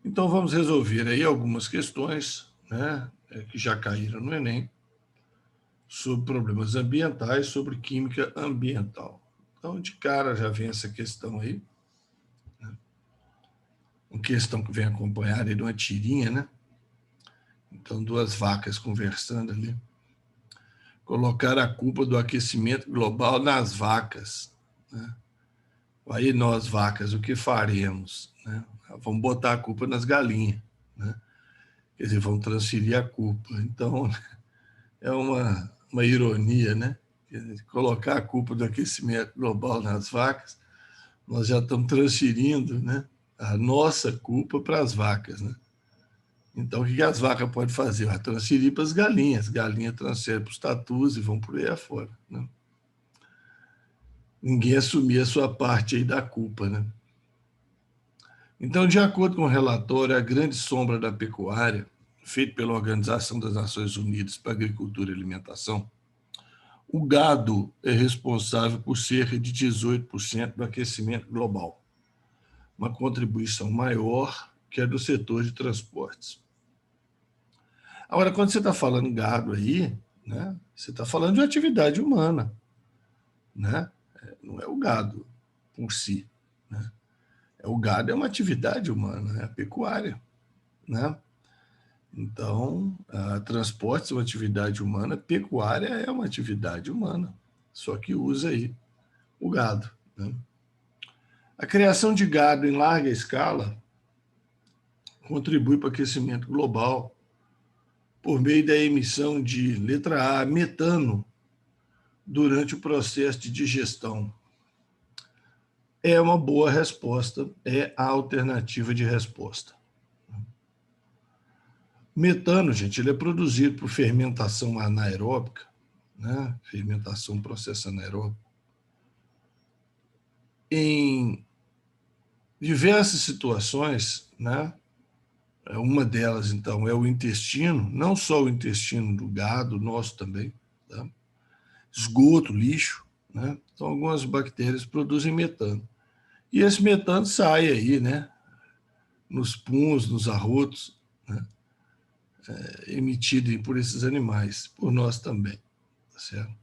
Então, vamos resolver aí algumas questões, né, que já caíram no Enem, sobre problemas ambientais, sobre química ambiental. Então, de cara, já vem essa questão aí, né, uma questão que vem acompanhada de uma tirinha, né? Então, duas vacas conversando ali. Colocar a culpa do aquecimento global nas vacas, né? Aí nós, vacas, o que faremos? Né? Vamos botar a culpa nas galinhas, né? Quer dizer, vão transferir a culpa. Então, é uma ironia, né? Colocar a culpa do aquecimento global nas vacas, nós já estamos transferindo, né, a nossa culpa para as vacas, né? Então, o que as vacas podem fazer? Vai transferir para as galinhas. Galinha transfere para os tatus e vão por aí afora, né? Ninguém assumir a sua parte aí da culpa, né? Então, de acordo com o relatório A Grande Sombra da Pecuária, feito pela Organização das Nações Unidas para a Agricultura e Alimentação, o gado é responsável por cerca de 18% do aquecimento global, uma contribuição maior que a do setor de transportes. Agora, quando você está falando gado aí, né, você está falando de atividade humana, né? Não é o gado por si, né? O gado é uma atividade humana, é a pecuária, né? Então, transportes é uma atividade humana, pecuária é uma atividade humana, só que usa aí o gado, né? A criação de gado em larga escala contribui para o aquecimento global por meio da emissão de, letra A, metano, durante o processo de digestão. É uma boa resposta, é a alternativa de resposta. Metano, gente, ele é produzido por fermentação anaeróbica, né? Fermentação, processo anaeróbico, em diversas situações, né? Uma delas, então, é o intestino, não só o intestino do gado, nosso também, tá? Esgoto, lixo, né? Então, algumas bactérias produzem metano. E esse metano sai aí, né? Nos puns, nos arrotos, né? Emitido por esses animais, por nós também, tá certo?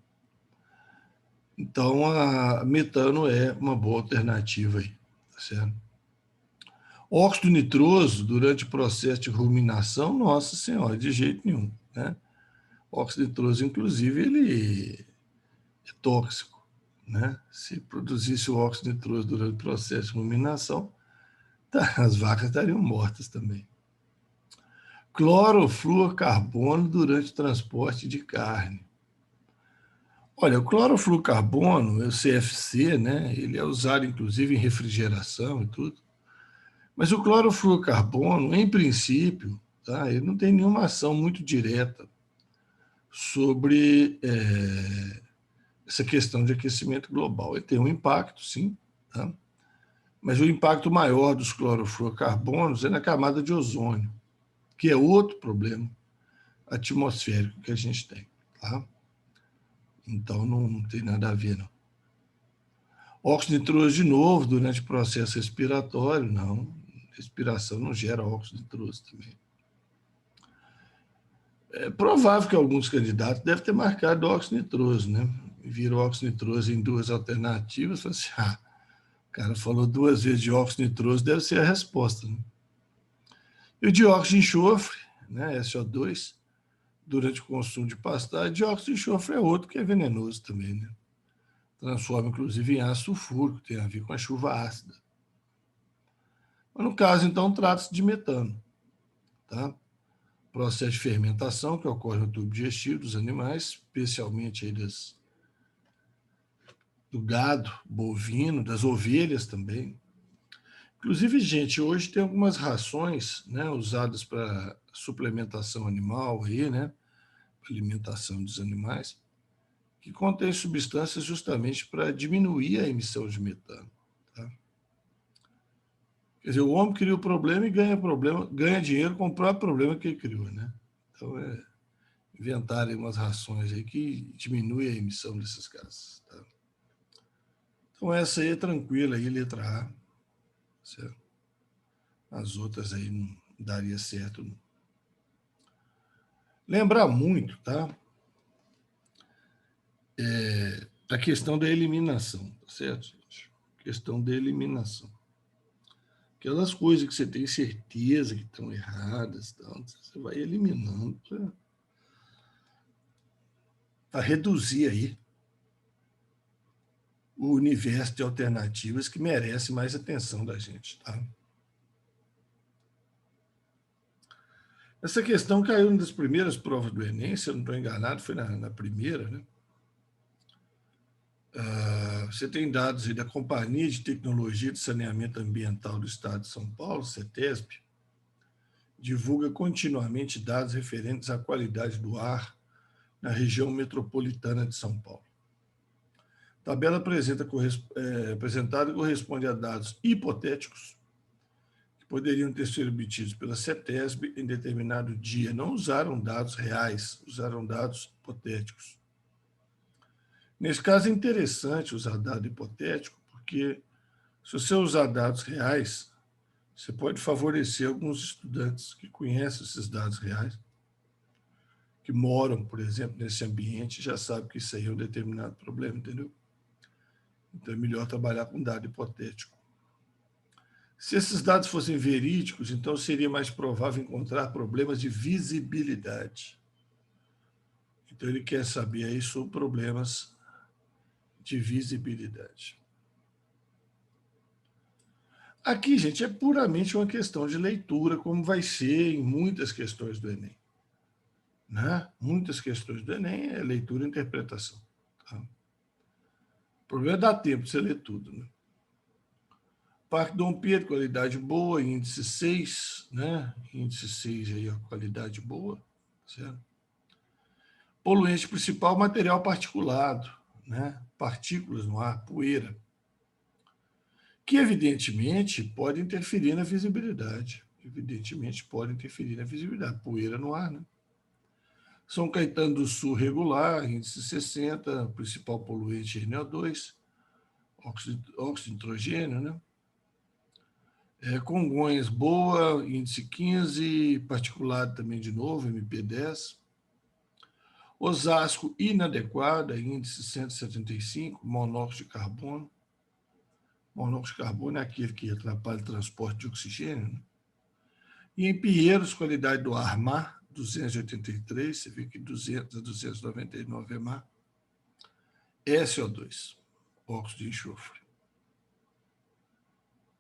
Então, a metano é uma boa alternativa aí, tá certo? Óxido nitroso, durante o processo de ruminação, nossa senhora, de jeito nenhum, né? Óxido nitroso, inclusive, ele é tóxico, né? Se produzisse o óxido nitroso durante o processo de ruminação, as vacas estariam mortas também. Clorofluorcarbono durante o transporte de carne. Olha, o clorofluorcarbono, o CFC, né? Ele é usado, inclusive, em refrigeração e tudo. Mas o clorofluorcarbono, em princípio, tá, ele não tem nenhuma ação muito direta sobre essa questão de aquecimento global. Ele tem um impacto, sim, tá? Mas o impacto maior dos clorofluorcarbonos é na camada de ozônio, que é outro problema atmosférico que a gente tem, tá? Então, não tem nada a ver, não. Óxido nitroso, de novo, durante o processo respiratório, não. Respiração não gera óxido nitroso também. É provável que alguns candidatos devem ter marcado óxido nitroso, né? Viram óxido nitroso em duas alternativas, falaram assim, o cara falou duas vezes de óxido nitroso, deve ser a resposta, né? E o dióxido de enxofre, né, SO2, durante o consumo de pastagem, dióxido de enxofre é outro que é venenoso também, né? Transforma, inclusive, em ácido sulfúrico, tem a ver com a chuva ácida. Mas, no caso, então, trata-se de metano, tá? Processo de fermentação que ocorre no tubo digestivo dos animais, especialmente aí do gado bovino, das ovelhas também. Inclusive, gente, hoje tem algumas rações, né, usadas para suplementação animal, aí, né, alimentação dos animais, que contém substâncias justamente para diminuir a emissão de metano. Tá? Quer dizer, o homem cria o problema e ganha dinheiro com o próprio problema que ele criou, né? Então, inventarem umas rações aí que diminuem a emissão desses gases. Tá? Então, essa aí é tranquila, aí, letra A. Certo? As outras aí não daria certo. Não. Lembrar muito, tá? A questão da eliminação, tá certo, gente? Questão da eliminação. Aquelas coisas que você tem certeza que estão erradas, então, você vai eliminando para reduzir aí o universo de alternativas que merece mais atenção da gente, tá? Essa questão caiu uma das primeiras provas do Enem, se eu não estou enganado, foi na primeira, né? Você tem dados aí da Companhia de Tecnologia de Saneamento Ambiental do Estado de São Paulo, CETESB, divulga continuamente dados referentes à qualidade do ar na região metropolitana de São Paulo. A tabela apresentada corresponde a dados hipotéticos que poderiam ter sido obtidos pela CETESB em determinado dia. Não usaram dados reais, usaram dados hipotéticos. Nesse caso, é interessante usar dado hipotético, porque se você usar dados reais, você pode favorecer alguns estudantes que conhecem esses dados reais, que moram, por exemplo, nesse ambiente, já sabem que isso aí é um determinado problema, entendeu? Então é melhor trabalhar com dado hipotético. Se esses dados fossem verídicos, então seria mais provável encontrar problemas de visibilidade. Então ele quer saber aí sobre problemas de visibilidade. Aqui, gente, é puramente uma questão de leitura, como vai ser em muitas questões do Enem. Né? Muitas questões do Enem é leitura e interpretação. Tá? O problema é dar tempo de você ler tudo. Né? Parque Dom Pedro, qualidade boa, índice 6, né? Índice 6 aí, ó, qualidade boa, certo? Poluente principal, material particulado, né? Partículas no ar, poeira, que evidentemente pode interferir na visibilidade. Evidentemente pode interferir na visibilidade. Poeira no ar, né? São Caetano do Sul regular, índice 60, principal poluente NO2, óxido de nitrogênio, né? Congonhas boa, índice 15, particulado também de novo, MP10. Osasco inadequada, índice 175, monóxido de carbono. Monóxido de carbono é aquele que atrapalha o transporte de oxigênio. Né? E em Pinheiros, qualidade do ar mar, 283, você vê que 200 a 299 é mar. SO2, óxido de enxofre.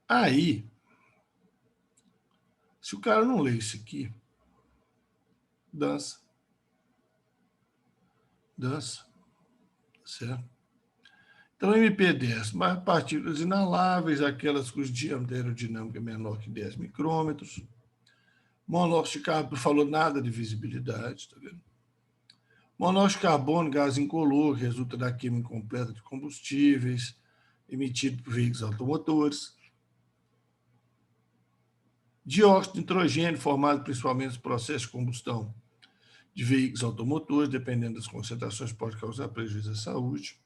Aí, se o cara não lê isso aqui, dança. Dança, certo? Então, MP10, mais partículas inaláveis, aquelas cujo diâmetro aerodinâmico é menor que 10 micrômetros. Monóxido de carbono, não falou nada de visibilidade, tá vendo? Monóxido de carbono, gás incolor, que resulta da queima incompleta de combustíveis, emitido por veículos automotores. Dióxido de nitrogênio, formado principalmente nos processos de combustão de veículos automotores, dependendo das concentrações, pode causar prejuízo à saúde.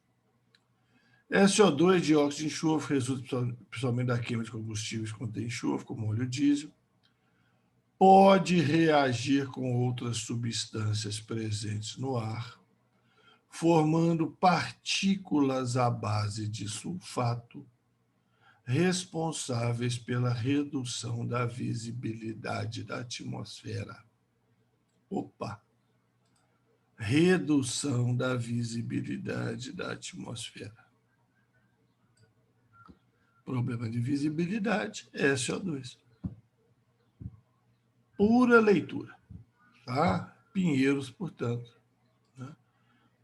SO2, dióxido de enxofre, resulta principalmente da queima de combustíveis que contém enxofre, como óleo diesel. Pode reagir com outras substâncias presentes no ar, formando partículas à base de sulfato, responsáveis pela redução da visibilidade da atmosfera. Opa! Redução da visibilidade da atmosfera. Problema de visibilidade, SO2. Pura leitura. Tá? Pinheiros, portanto, né?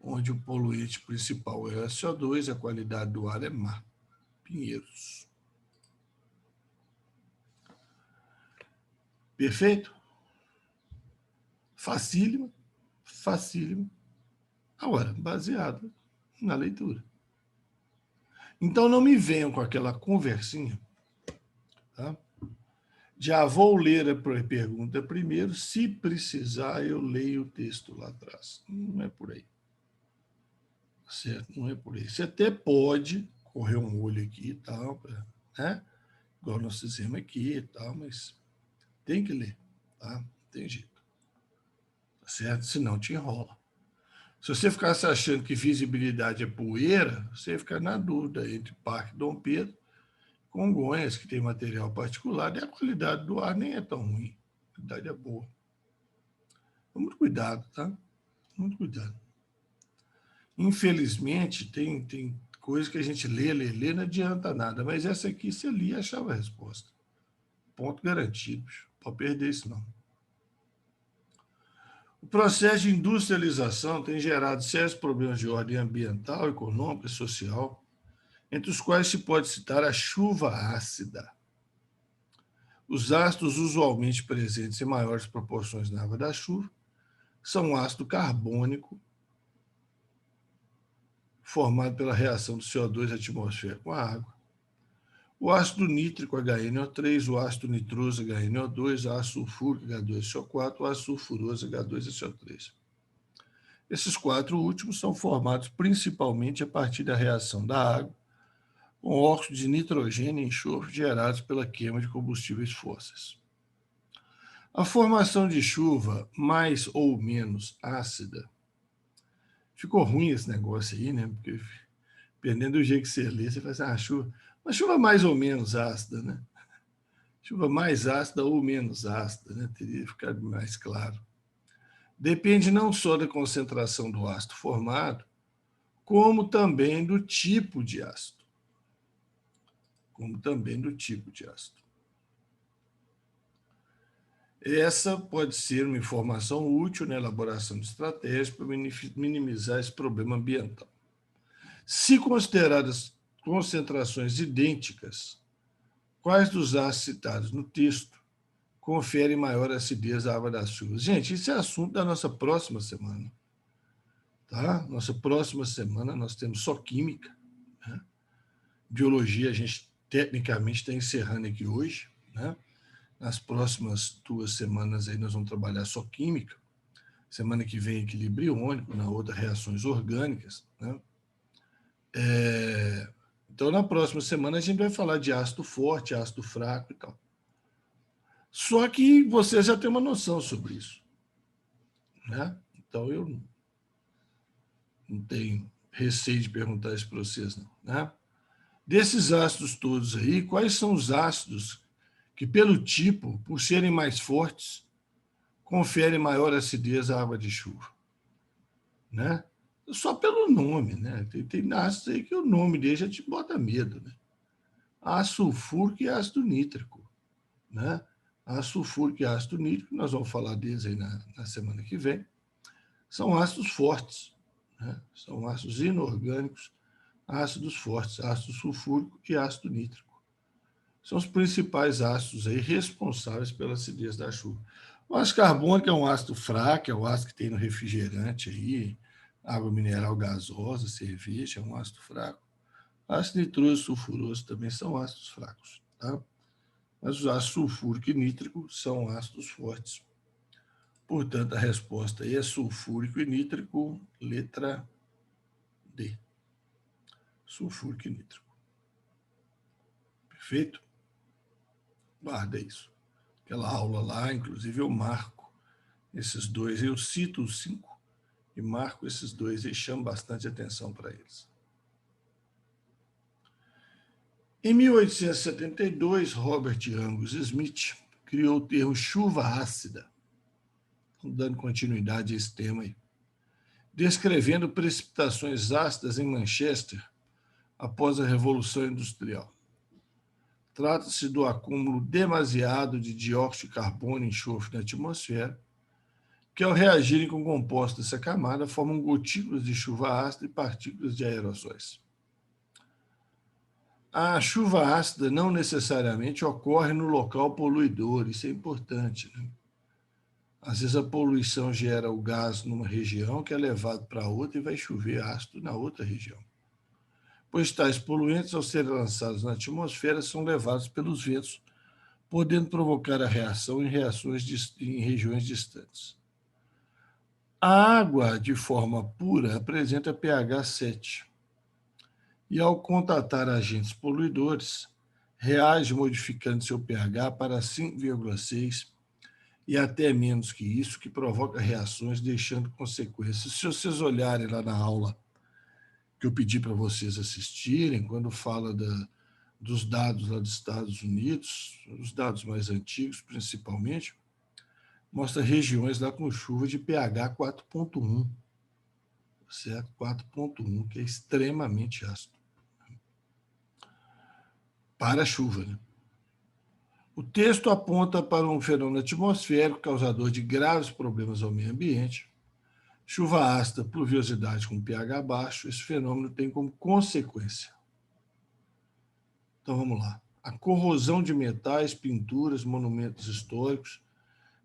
Onde o poluente principal é o SO2, a qualidade do ar é má. Pinheiros. Perfeito? Facílimo, facílimo. Agora, baseado na leitura. Então, não me venham com aquela conversinha, tá? Já vou ler a pergunta primeiro, se precisar, eu leio o texto lá atrás. Não é por aí. Certo? Não é por aí. Você até pode correr um olho aqui e tal, né? Igual nós fizemos aqui e tal, mas Tem que ler, tá? Não tem jeito. Tá certo? Senão te enrola. Se você ficasse achando que visibilidade é poeira, você ia ficar na dúvida entre Parque Dom Pedro e Congonhas, que tem material particular, e a qualidade do ar nem é tão ruim. A qualidade é boa. Muito cuidado, tá? Muito cuidado. Infelizmente, tem coisa que a gente lê, não adianta nada, mas essa aqui você lia e achava a resposta. Ponto garantido. Não pode perder isso, não. O processo de industrialização tem gerado sérios problemas de ordem ambiental, econômica e social, entre os quais se pode citar a chuva ácida. Os ácidos usualmente presentes em maiores proporções na água da chuva são o ácido carbônico, formado pela reação do CO2 da atmosfera com a água, o ácido nítrico HNO3, o ácido nitroso HNO2, o ácido sulfúrico H2SO4, o ácido sulfuroso H2SO3. Esses quatro últimos são formados principalmente a partir da reação da água com óxido de nitrogênio e enxofre gerados pela queima de combustíveis fósseis. A formação de chuva mais ou menos ácida. Ficou ruim esse negócio aí, né? Porque dependendo do jeito que você lê, você fala assim, uma chuva mais ou menos ácida, né? Chuva mais ácida ou menos ácida, né? Teria ficado mais claro. Depende não só da concentração do ácido formado, como também do tipo de ácido. Essa pode ser uma informação útil na elaboração de estratégias para minimizar esse problema ambiental. Se consideradas concentrações idênticas, quais dos ácidos citados no texto conferem maior acidez à água das chuvas? Gente, isso é assunto da nossa próxima semana. Tá? Nossa próxima semana nós temos só química. Né? Biologia a gente tecnicamente está encerrando aqui hoje. Né? Nas próximas 2 semanas aí nós vamos trabalhar só química. Semana que vem equilíbrio iônico, na outra reações orgânicas. Né? Então, na próxima semana a gente vai falar de ácido forte, ácido fraco e tal. Só que você já tem uma noção sobre isso. Né? Então, eu não tenho receio de perguntar isso para vocês, não. Né? Desses ácidos todos aí, quais são os ácidos que, pelo tipo, por serem mais fortes, conferem maior acidez à água de chuva? Né? Só pelo nome, né? Tem ácidos aí que o nome dele já te bota medo, né? Ácido sulfúrico e ácido nítrico, né? Ácido sulfúrico e ácido nítrico, nós vamos falar deles aí na semana que vem, são ácidos fortes, né? São ácidos inorgânicos, ácidos fortes, ácido sulfúrico e ácido nítrico. São os principais ácidos aí responsáveis pela acidez da chuva. O ácido carbônico é um ácido fraco, é o ácido que tem no refrigerante aí, água mineral gasosa, cerveja, é um ácido fraco. Ácido nitroso e sulfuroso também são ácidos fracos, tá? Mas os ácidos sulfúrico e nítrico são ácidos fortes. Portanto, a resposta aí é sulfúrico e nítrico, letra D. Sulfúrico e nítrico. Perfeito? Guarda isso. Aquela aula lá, inclusive, eu marco esses dois, eu cito os 5 e marco esses dois e chamo bastante atenção para eles. Em 1872, Robert Angus Smith criou o termo chuva ácida, dando continuidade a esse tema aí, descrevendo precipitações ácidas em Manchester após a Revolução Industrial. Trata-se do acúmulo demasiado de dióxido de carbono e enxofre na atmosfera, que, ao reagirem com compostos dessa camada, formam gotículas de chuva ácida e partículas de aerossóis. A chuva ácida não necessariamente ocorre no local poluidor, isso é importante. Né? Às vezes a poluição gera o gás numa região que é levado para outra e vai chover ácido na outra região. Pois tais poluentes, ao serem lançados na atmosfera, são levados pelos ventos, podendo provocar a reação em regiões distantes. A água, de forma pura, apresenta pH 7 e, ao contatar agentes poluidores, reage modificando seu pH para 5,6 e até menos que isso, que provoca reações, deixando consequências. Se vocês olharem lá na aula que eu pedi para vocês assistirem, quando fala dos dados lá dos Estados Unidos, os dados mais antigos principalmente, mostra regiões lá com chuva de pH 4,1, certo? 4,1, que é extremamente ácido. Para a chuva, né? O texto aponta para um fenômeno atmosférico causador de graves problemas ao meio ambiente. Chuva ácida, pluviosidade com pH baixo, esse fenômeno tem como consequência. Então vamos lá. A corrosão de metais, pinturas, monumentos históricos,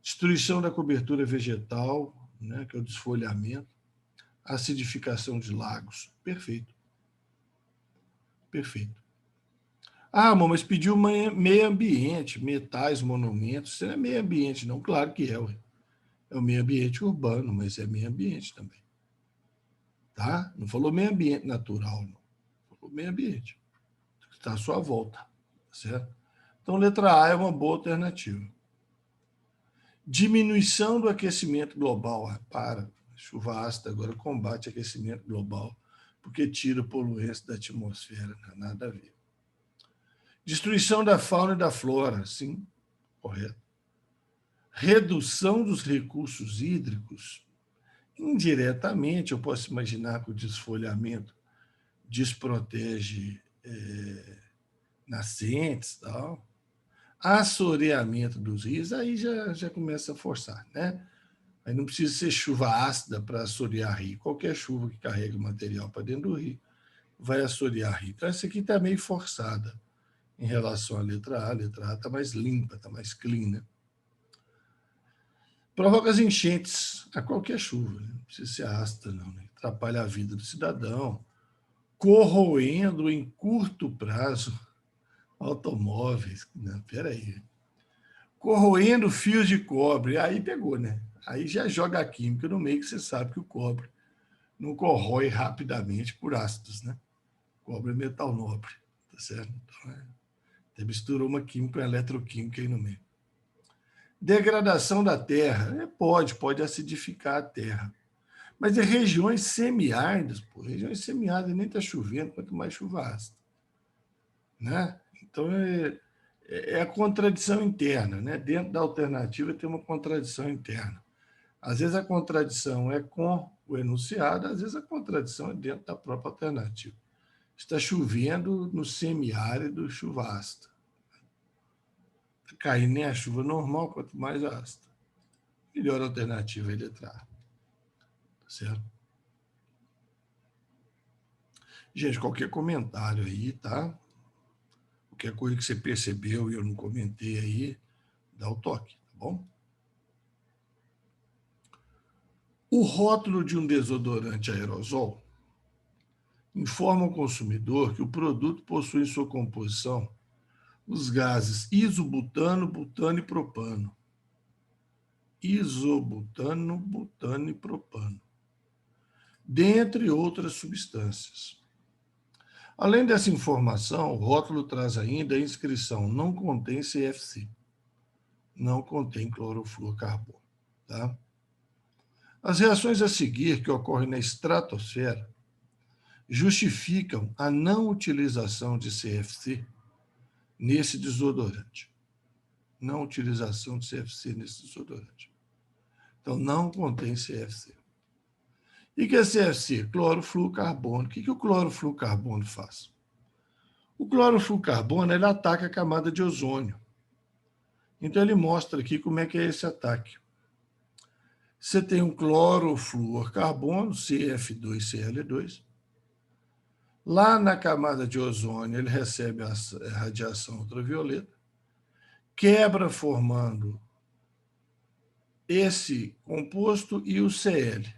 destruição da cobertura vegetal, né, que é o desfolhamento, acidificação de lagos. Perfeito. Perfeito. Ah, mas pediu meio ambiente, metais, monumentos. Isso não é meio ambiente, não? Claro que é, ué. É o meio ambiente urbano, mas é meio ambiente também. Tá? Não falou meio ambiente natural, não. Falou meio ambiente. Está à sua volta, certo? Então, letra A é uma boa alternativa. Diminuição do aquecimento global. Ah, para. Chuva ácida agora combate aquecimento global, porque tira poluentes da atmosfera. Não tem nada a ver. Destruição da fauna e da flora. Sim, correto. Redução dos recursos hídricos. Indiretamente, eu posso imaginar que o desfolhamento desprotege nascentes e tal. Assoreamento dos rios, aí já começa a forçar, né? Aí não precisa ser chuva ácida para assorear rio. Qualquer chuva que carrega material para dentro do rio vai assorear rio. Então, essa aqui está meio forçada em relação à letra A. A letra A está mais limpa, está mais clean, né? Provoca as enchentes a qualquer chuva, né? Não precisa ser ácida, não, né? Atrapalha a vida do cidadão, corroendo em curto prazo automóveis. Não, peraí. Corroendo fios de cobre. Aí pegou, né? Aí já joga a química no meio, que você sabe que o cobre não corrói rapidamente por ácidos, né? O cobre é metal nobre, tá certo? Então, você misturou uma química e uma eletroquímica aí no meio. Degradação da terra. Pode acidificar a terra. Mas em regiões semiáridas, regiões semiáridas nem está chovendo, quanto mais chuva ácida. Né? Então, é a contradição interna. Né? Dentro da alternativa tem uma contradição interna. Às vezes a contradição é com o enunciado, às vezes a contradição é dentro da própria alternativa. Está chovendo no semiárido, chuva ácida. Está caindo nem a chuva normal, quanto mais ácida. Melhor alternativa é letra A. Tá certo? Gente, qualquer comentário aí, tá? Qualquer coisa que você percebeu e eu não comentei aí, dá o toque, tá bom? O rótulo de um desodorante aerosol informa o consumidor que o produto possui em sua composição os gases isobutano, butano e propano. Isobutano, butano e propano, dentre outras substâncias. Além dessa informação, o rótulo traz ainda a inscrição: não contém CFC, não contém clorofluorcarbono. Tá? As reações a seguir, que ocorrem na estratosfera, justificam a não utilização de CFC nesse desodorante. Não utilização de CFC nesse desodorante. Então, não contém CFC. E que é CFC? Clorofluorcarbono. O que o clorofluorcarbono faz? O clorofluorcarbono ele ataca a camada de ozônio. Então, ele mostra aqui como é que é esse ataque. Você tem um clorofluorcarbono, CF2Cl2. Lá na camada de ozônio, ele recebe a radiação ultravioleta, quebra formando esse composto e o Cl.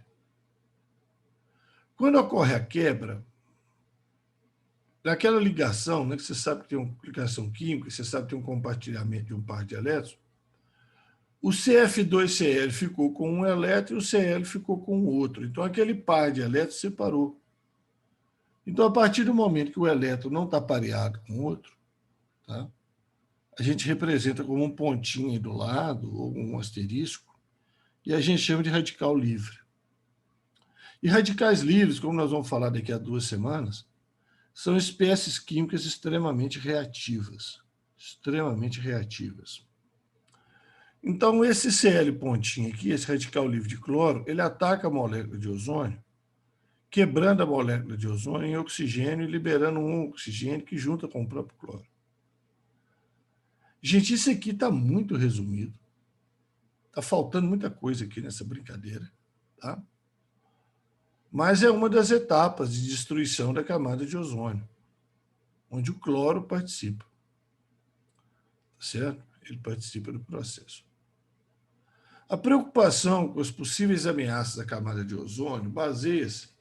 Quando ocorre a quebra, naquela ligação, né, que você sabe que tem uma ligação química, você sabe que tem um compartilhamento de um par de elétrons, o CF2Cl ficou com um elétron e o Cl ficou com o outro. Então, aquele par de elétrons separou. Então, a partir do momento que o elétron não está pareado com o outro, tá? a gente representa como um pontinho aí do lado, ou um asterisco, e a gente chama de radical livre. E radicais livres, como nós vamos falar daqui a 2 semanas, são espécies químicas extremamente reativas. Extremamente reativas. Então, esse Cl pontinho aqui, esse radical livre de cloro, ele ataca a molécula de ozônio, quebrando a molécula de ozônio em oxigênio e liberando um oxigênio que junta com o próprio cloro. Gente, isso aqui está muito resumido. Está faltando muita coisa aqui nessa brincadeira, tá? Mas é uma das etapas de destruição da camada de ozônio, onde o cloro participa, tá certo? Ele participa do processo. A preocupação com as possíveis ameaças da camada de ozônio baseia-se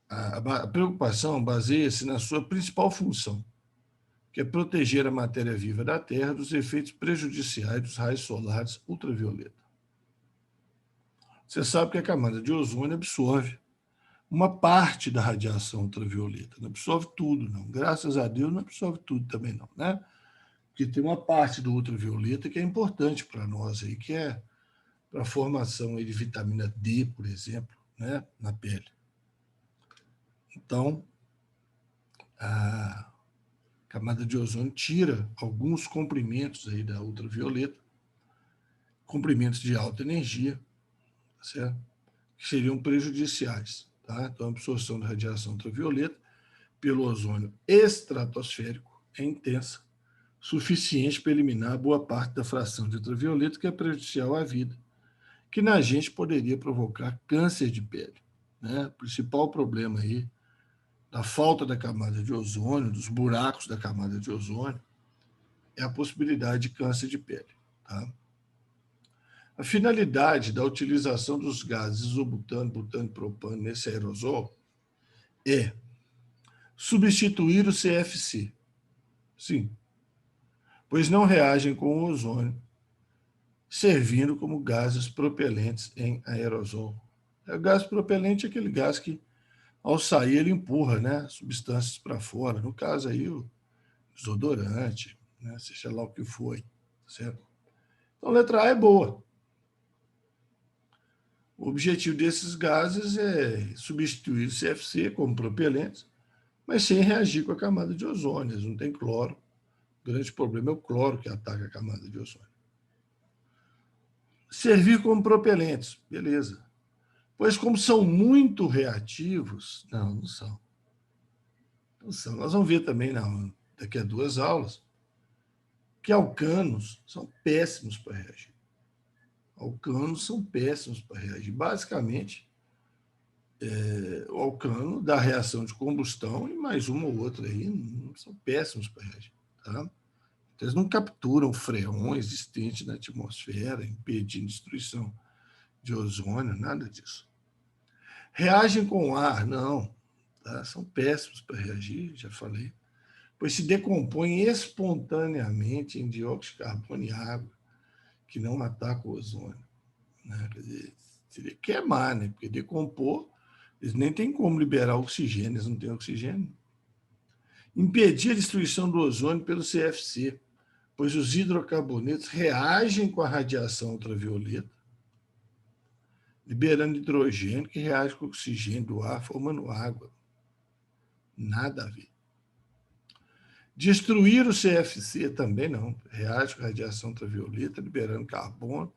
a preocupação baseia-se na sua principal função, que é proteger a matéria viva da Terra dos efeitos prejudiciais dos raios solares ultravioleta. Você sabe que a camada de ozônio absorve uma parte da radiação ultravioleta, não absorve tudo, não. Graças a Deus não absorve tudo também, não, né? Porque tem uma parte do ultravioleta que é importante para nós aí, que é para a formação aí de vitamina D, por exemplo, né, na pele. Então, a camada de ozônio tira alguns comprimentos aí da ultravioleta, comprimentos de alta energia, certo? Que seriam prejudiciais. Tá? Então, a absorção da radiação ultravioleta pelo ozônio estratosférico é intensa, suficiente para eliminar boa parte da fração de ultravioleta que é prejudicial à vida, que na gente poderia provocar câncer de pele. Né? O principal problema aí da falta da camada de ozônio, dos buracos da camada de ozônio, é a possibilidade de câncer de pele. Tá? A finalidade da utilização dos gases isobutano, butano e propano nesse aerosol é substituir o CFC. Sim, pois não reagem com o ozônio, servindo como gases propelentes em aerosol. O gás propelente é aquele gás que, ao sair, ele empurra, né, substâncias para fora. No caso aí, o desodorante, né, seja lá o que foi, certo? Então, a letra A é boa. O objetivo desses gases é substituir o CFC como propelentes, mas sem reagir com a camada de ozônio. Eles não têm cloro. O grande problema é o cloro que ataca a camada de ozônio. Servir como propelentes, beleza. Pois como são muito reativos, não são. Não são. Nós vamos ver também daqui a 2 aulas que alcanos são péssimos para reagir. Alcanos são péssimos para reagir. Basicamente, o alcano dá reação de combustão e mais uma ou outra aí são péssimos para reagir. Tá? Eles não capturam freões existentes na atmosfera, impedindo destruição de ozônio, nada disso. Reagem com ar, não. Tá? São péssimos para reagir, já falei. Pois se decompõem espontaneamente em dióxido de carbono e água, que não ataca o ozônio. Né? Quer dizer, seria queimar, né? Porque decompor, eles nem têm como liberar oxigênio, eles não têm oxigênio. Impedir a destruição do ozônio pelo CFC, pois os hidrocarbonetos reagem com a radiação ultravioleta, liberando hidrogênio que reage com o oxigênio do ar, formando água. Nada a ver. Destruir o CFC também não. Reage com a radiação ultravioleta, liberando carbono,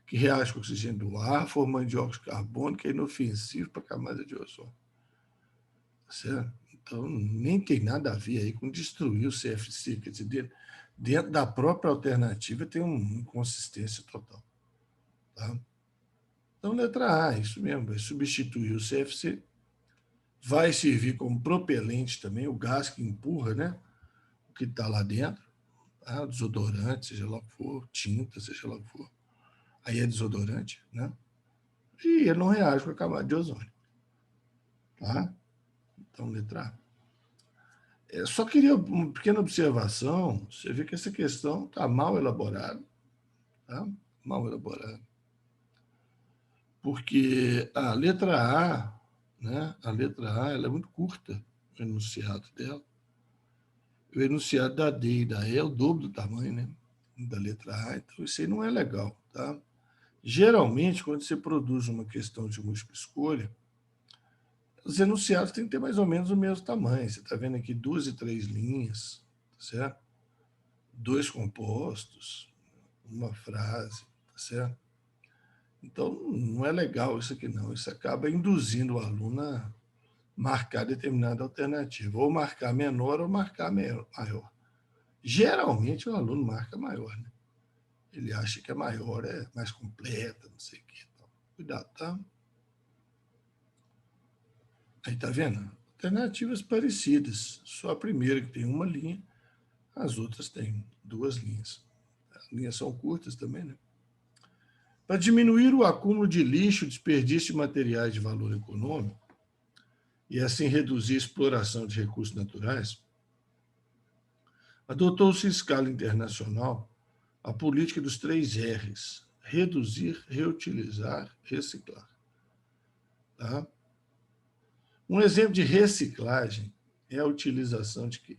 que reage com o oxigênio do ar, formando dióxido de carbono, que é inofensivo para a camada de ozônio. Certo? Então, nem tem nada a ver aí com destruir o CFC. Quer dizer, dentro da própria alternativa tem uma inconsistência total. Tá? Então, letra A, isso mesmo, vai substituir o CFC, vai servir como propelente também, o gás que empurra, né, o que está lá dentro, tá? Desodorante, seja lá o que for, tinta, seja lá o que for. Aí é desodorante, né? E ele não reage com a camada de ozônio. Tá? Então, letra A. Eu só queria uma pequena observação. Você vê que essa questão está mal elaborada. Tá? Mal elaborada. Porque a letra A, né? A letra A ela é muito curta, o enunciado dela. O enunciado da D e da E é o dobro do tamanho, né? Da letra A, então isso aí não é legal, tá? Geralmente, quando você produz uma questão de múltipla escolha, os enunciados têm que ter mais ou menos o mesmo tamanho. Você está vendo aqui 2 e 3 linhas, tá certo? 2 compostos, uma frase, tá certo? Então, não é legal isso aqui, não. Isso acaba induzindo o aluno a marcar determinada alternativa, ou marcar menor ou marcar maior. Geralmente, o aluno marca maior, né? Ele acha que a maior é mais completa, não sei o quê. Então, cuidado, tá? Aí, tá vendo? Alternativas parecidas. Só a primeira que tem uma linha, as outras têm 2 linhas. As linhas são curtas também, né? Para diminuir o acúmulo de lixo, desperdício de materiais de valor econômico, e assim reduzir a exploração de recursos naturais, adotou-se em escala internacional a política dos 3 R's: reduzir, reutilizar, reciclar. Tá? Um exemplo de reciclagem é a utilização de quê?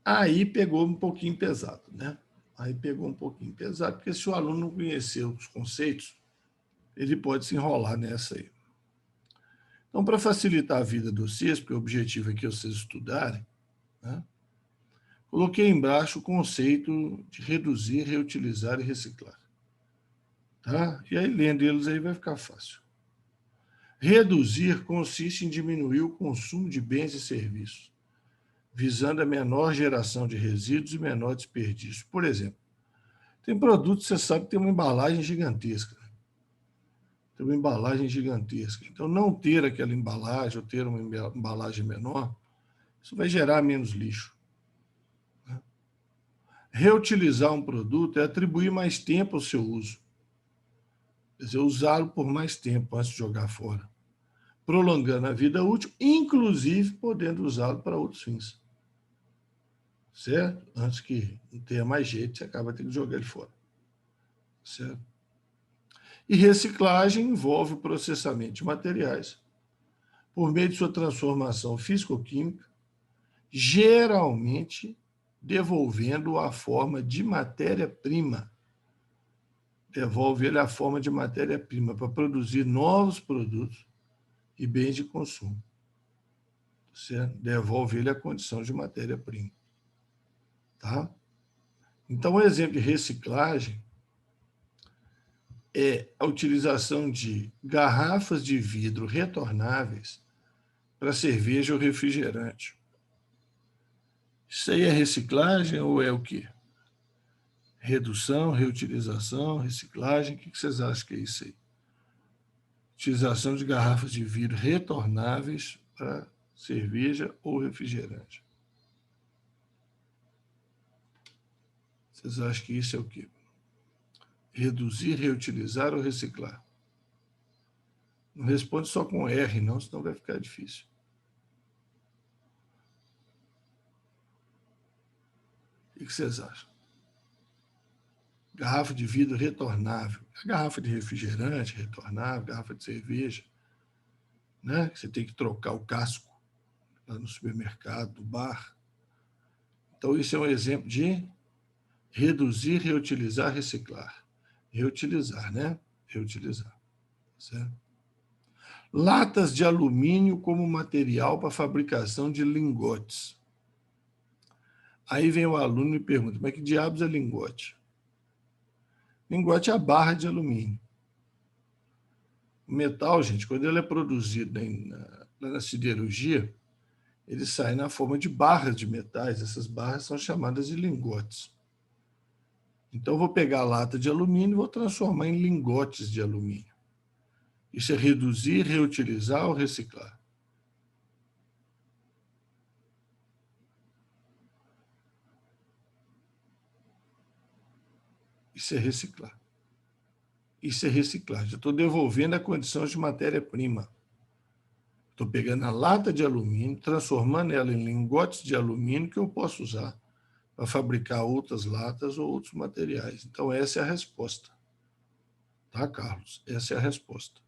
Aí pegou um pouquinho pesado, né? Aí pegou um pouquinho pesado, porque se o aluno não conhecer os conceitos, ele pode se enrolar nessa aí. Então, para facilitar a vida de vocês, porque o objetivo é que vocês estudarem, né? Coloquei embaixo o conceito de reduzir, reutilizar e reciclar. Tá? E aí, lendo eles, aí vai ficar fácil. Reduzir consiste em diminuir o consumo de bens e serviços, visando a menor geração de resíduos e menor desperdício. Por exemplo, tem produtos, você sabe, que tem uma embalagem gigantesca. Tem uma embalagem gigantesca. Então, não ter aquela embalagem ou ter uma embalagem menor, isso vai gerar menos lixo. Reutilizar um produto é atribuir mais tempo ao seu uso. Quer dizer, usá-lo por mais tempo antes de jogar fora, prolongando a vida útil, inclusive podendo usá-lo para outros fins. Certo? Antes que não tenha mais jeito, você acaba tendo que jogar ele fora. Certo? E reciclagem envolve o processamento de materiais por meio de sua transformação físico-química, geralmente devolvendo a forma de matéria-prima. Devolve ele a forma de matéria-prima para produzir novos produtos e bens de consumo. Certo? Devolve ele a condição de matéria-prima. Tá? Então, um exemplo de reciclagem é a utilização de garrafas de vidro retornáveis para cerveja ou refrigerante. Isso aí é reciclagem ou é o quê? Redução, reutilização, reciclagem? O que vocês acham que é isso aí? Utilização de garrafas de vidro retornáveis para cerveja ou refrigerante. Vocês acham que isso é o quê? Reduzir, reutilizar ou reciclar? Não responde só com R, não, senão vai ficar difícil. O que vocês acham? Garrafa de vidro retornável. A garrafa de refrigerante retornável, garrafa de cerveja, né? Você tem que trocar o casco lá no supermercado, no bar. Então, isso é um exemplo de reduzir, reutilizar, reciclar. Reutilizar, né? Reutilizar. Certo? Latas de alumínio como material para fabricação de lingotes. Aí vem o aluno e pergunta, mas que diabos é lingote? Lingote é a barra de alumínio. O metal, gente, quando ele é produzido na siderurgia, ele sai na forma de barras de metais. Essas barras são chamadas de lingotes. Então, eu vou pegar a lata de alumínio e vou transformar em lingotes de alumínio. Isso é reduzir, reutilizar ou reciclar? Isso é reciclar. Isso é reciclagem. Eu estou devolvendo a condição de matéria-prima. Estou pegando a lata de alumínio, transformando ela em lingotes de alumínio que eu posso usar para fabricar outras latas ou outros materiais. Então, essa é a resposta. Tá, Carlos? Essa é a resposta.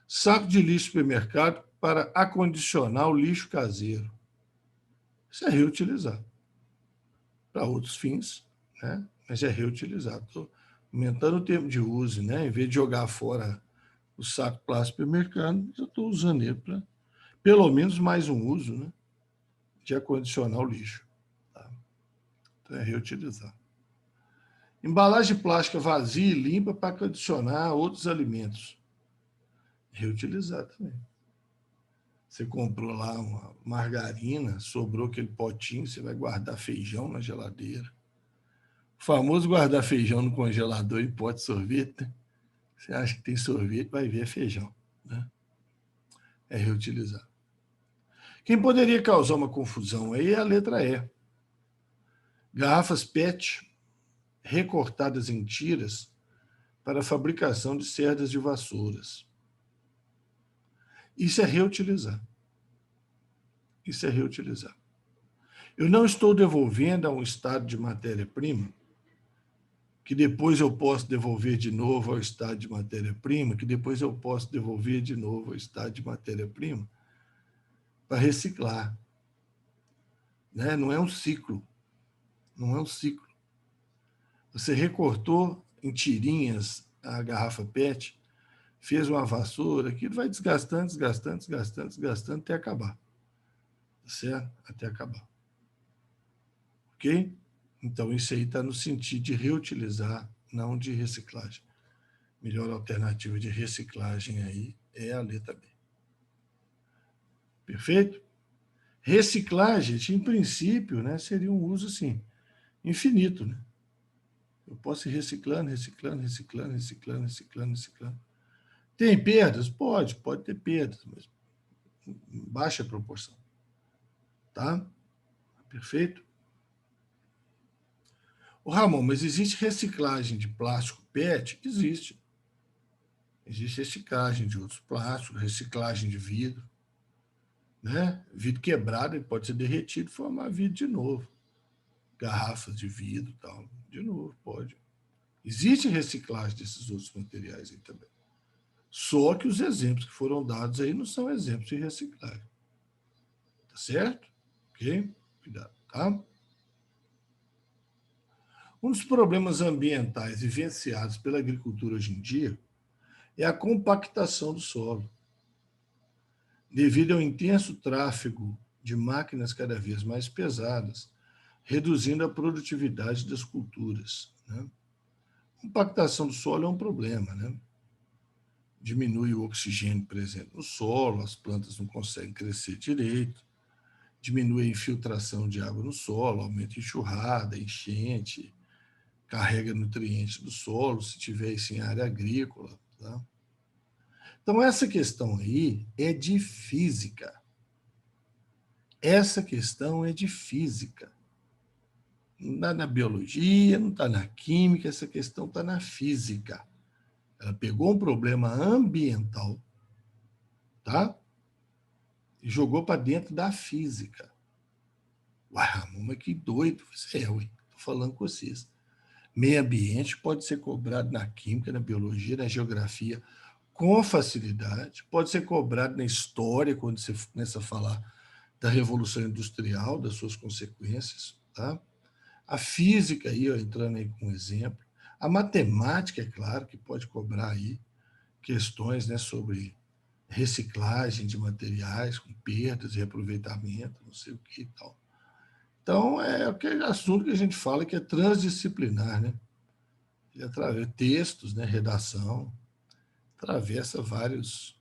Saco de lixo do supermercado para acondicionar o lixo caseiro. Isso é reutilizar. Para outros fins, né? Mas é reutilizar. Estou aumentando o tempo de uso, né? Em vez de jogar fora o saco plástico do mercado, eu estou usando ele para, pelo menos, mais um uso, né? De acondicionar o lixo. Tá? Então, é reutilizar. Embalagem plástica vazia e limpa para acondicionar outros alimentos. Reutilizar também. Você comprou lá uma margarina, sobrou aquele potinho, você vai guardar feijão na geladeira. O famoso guardar feijão no congelador em pote de sorvete, né? Você acha que tem sorvete, vai ver feijão. Né? É reutilizar. Quem poderia causar uma confusão aí é a letra E. Garrafas PET recortadas em tiras para a fabricação de cerdas de vassouras. Isso é reutilizar. Isso é reutilizar. Eu não estou devolvendo a um estado de matéria-prima que depois eu posso devolver de novo ao estado de matéria-prima, que depois eu posso devolver de novo ao estado de matéria-prima para reciclar. Né? Não é um ciclo. Não é um ciclo. Você recortou em tirinhas a garrafa PET, fez uma vassoura, aquilo vai desgastando, desgastando, desgastando, desgastando até acabar. Certo? Até acabar. Ok? Então, isso aí está no sentido de reutilizar, não de reciclagem. Melhor alternativa de reciclagem aí é a letra B. Perfeito? Reciclagem, em princípio, né, seria um uso assim, infinito. Né? Eu posso ir reciclando, reciclando, reciclando, reciclando, reciclando, reciclando. Tem perdas? Pode ter perdas, mas em baixa proporção. Tá? Perfeito? Ô, Ramon, mas existe reciclagem de plástico PET? Existe. Existe reciclagem de outros plásticos, reciclagem de vidro. Né? Vidro quebrado ele pode ser derretido e formar vidro de novo. Garrafas de vidro e tal. De novo, pode. Existe reciclagem desses outros materiais aí também. Só que os exemplos que foram dados aí não são exemplos de reciclagem. Tá certo? Ok? Cuidado, tá? Um dos problemas ambientais vivenciados pela agricultura hoje em dia é a compactação do solo. Devido ao intenso tráfego de máquinas cada vez mais pesadas, reduzindo a produtividade das culturas. Né? Compactação do solo é um problema, né? Diminui o oxigênio presente no solo, as plantas não conseguem crescer direito, diminui a infiltração de água no solo, aumenta a enxurrada, enchente, carrega nutrientes do solo, se tiver isso em área agrícola. Tá? Então, essa questão aí é de física. Essa questão é de física. Não está na biologia, não está na química, essa questão está na física. Ela pegou um problema ambiental, tá? E jogou para dentro da física. Uai, Ramon, mas que doido. Você é, ué. Estou falando com vocês. Meio ambiente pode ser cobrado na química, na biologia, na geografia, com facilidade. Pode ser cobrado na história, quando você começa a falar da Revolução Industrial, das suas consequências. Tá? A física, aí, ó, entrando aí com um exemplo. A matemática, é claro, que pode cobrar aí questões, né, sobre reciclagem de materiais com perdas e reaproveitamento, não sei o que e tal. Então, é aquele assunto que a gente fala que é transdisciplinar, né? Ele atravessa textos, né, redação, atravessa várias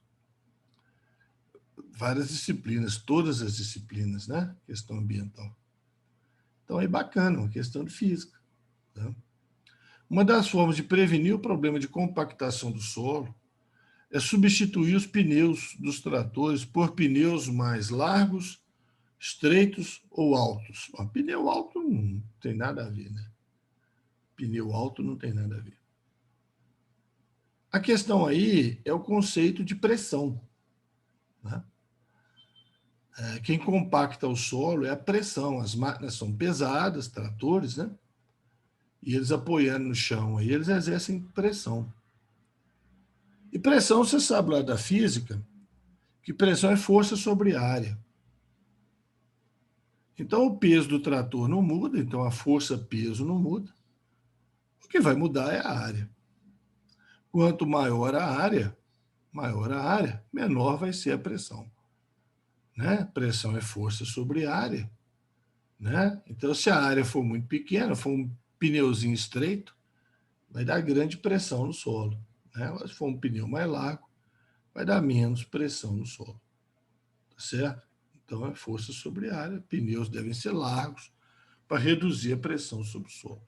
disciplinas, todas as disciplinas, né? Questão ambiental. Então, é bacana, uma questão de física. Né? Uma das formas de prevenir o problema de compactação do solo é substituir os pneus dos tratores por pneus mais largos, estreitos ou altos. O pneu alto não tem nada a ver, né? Pneu alto não tem nada a ver. A questão aí é o conceito de pressão. Né? Quem compacta o solo é a pressão. As máquinas são pesadas, tratores, né? E eles apoiando no chão, aí eles exercem pressão. E pressão, você sabe lá da física, que pressão é força sobre área. Então, o peso do trator não muda, então a força-peso não muda. O que vai mudar é a área. Quanto maior a área, menor vai ser a pressão. Né? Pressão é força sobre área. Né? Então, se a área for muito pequena, for um pneuzinho estreito, vai dar grande pressão no solo. Né? Mas se for um pneu mais largo, vai dar menos pressão no solo. Tá certo? Então, é força sobre área. Pneus devem ser largos para reduzir a pressão sobre o solo.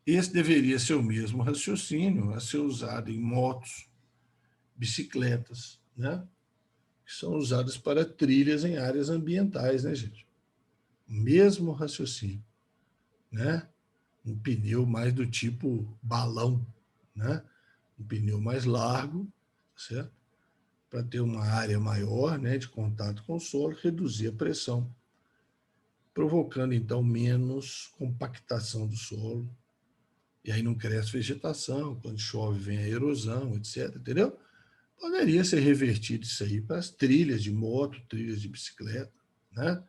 Esse deveria ser o mesmo raciocínio a ser usado em motos, bicicletas, né? Que são usadas para trilhas em áreas ambientais, né, gente? O mesmo raciocínio, né? Um pneu mais do tipo balão, né? Um pneu mais largo, certo? Para ter uma área maior, né, de contato com o solo, reduzir a pressão, provocando então menos compactação do solo. E aí não cresce vegetação, quando chove vem a erosão, etc. Entendeu? Poderia ser revertido isso aí para as trilhas de moto, trilhas de bicicleta, né?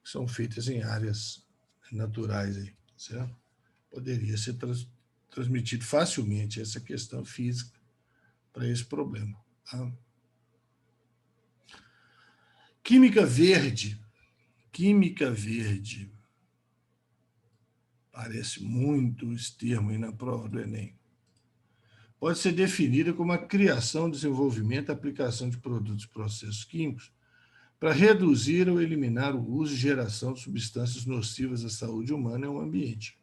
Que são feitas em áreas naturais aí, certo? Poderia ser transmitido facilmente essa questão física para esse problema. Tá? Química verde. Química verde. Parece muito esse termo aí na prova do Enem. Pode ser definida como a criação, desenvolvimento e aplicação de produtos e processos químicos para reduzir ou eliminar o uso e geração de substâncias nocivas à saúde humana e ao ambiente.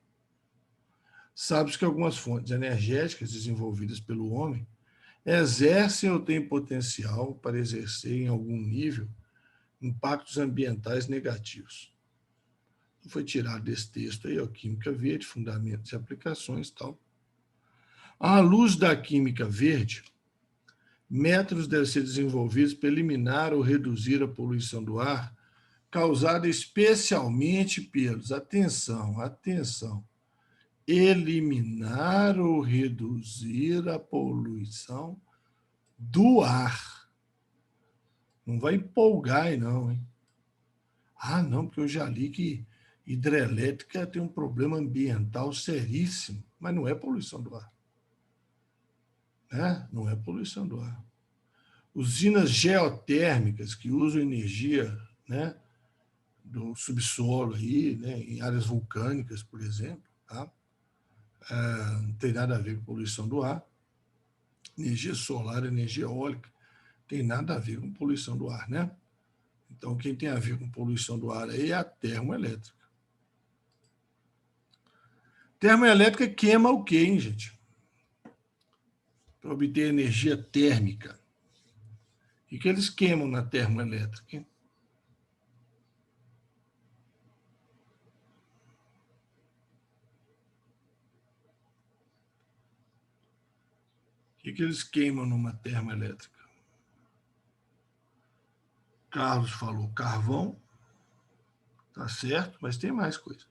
Sabe-se que algumas fontes energéticas desenvolvidas pelo homem exercem ou têm potencial para exercer, em algum nível, impactos ambientais negativos. Foi tirado desse texto aí, ó, Química Verde, Fundamentos e Aplicações e tal. À luz da química verde, métodos devem ser desenvolvidos para eliminar ou reduzir a poluição do ar causada especialmente pelos, atenção, eliminar ou reduzir a poluição do ar. Não vai empolgar aí não, hein? Ah, não, porque eu já li que hidrelétrica tem um problema ambiental seríssimo, mas não é poluição do ar. Né? Não é poluição do ar. Usinas geotérmicas que usam energia, né, do subsolo aí, né, em áreas vulcânicas, por exemplo, tá? Não tem nada a ver com poluição do ar. Energia solar, energia eólica, tem nada a ver com poluição do ar, né? Então, quem tem a ver com poluição do ar aí é a termoelétrica. Termoelétrica queima o quê, hein, gente? Para obter energia térmica. O que eles queimam na termoelétrica, hein? O que eles queimam numa termoelétrica? Carlos falou carvão, tá certo, mas tem mais coisa.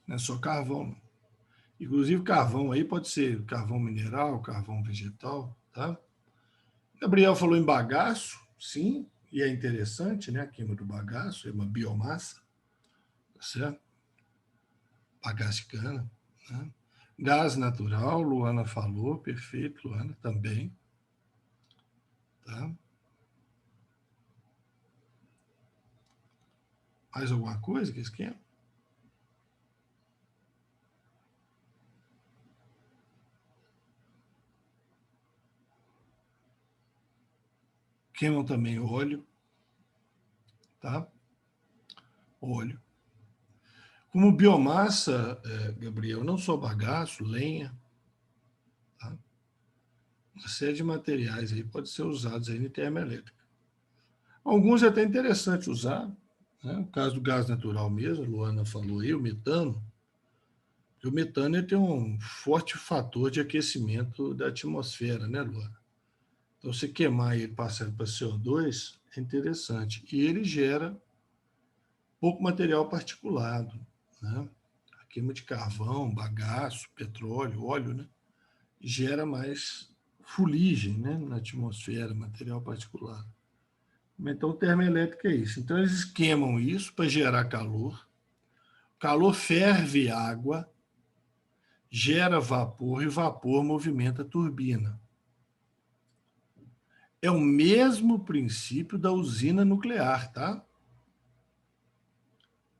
Não é só carvão. Inclusive, carvão aí pode ser carvão mineral, carvão vegetal, tá? Gabriel falou em bagaço, sim, e é interessante, né? A queima do bagaço é uma biomassa, tá certo? Bagaço de cana, né? Gás natural, Luana falou, perfeito, Luana também, tá? Mais alguma coisa que esquema? Queimam também óleo, tá? Óleo. Como biomassa, Gabriel, não só bagaço, lenha, tá? Uma série de materiais aí pode ser usados aí em termoelétrica. Alguns é até interessante usar, né? O caso do gás natural mesmo, a Luana falou aí, o metano. O metano tem um forte fator de aquecimento da atmosfera, né, Luana? Então, você queimar ele passando para CO2 é interessante. E ele gera pouco material particulado, né? A queima de carvão, bagaço, petróleo, óleo, né? gera mais fuligem, né, na atmosfera, material particulado. Então, o termoelétrico é isso. Então, eles queimam isso para gerar calor. O calor ferve água, gera vapor e vapor movimenta a turbina. É o mesmo princípio da usina nuclear, tá?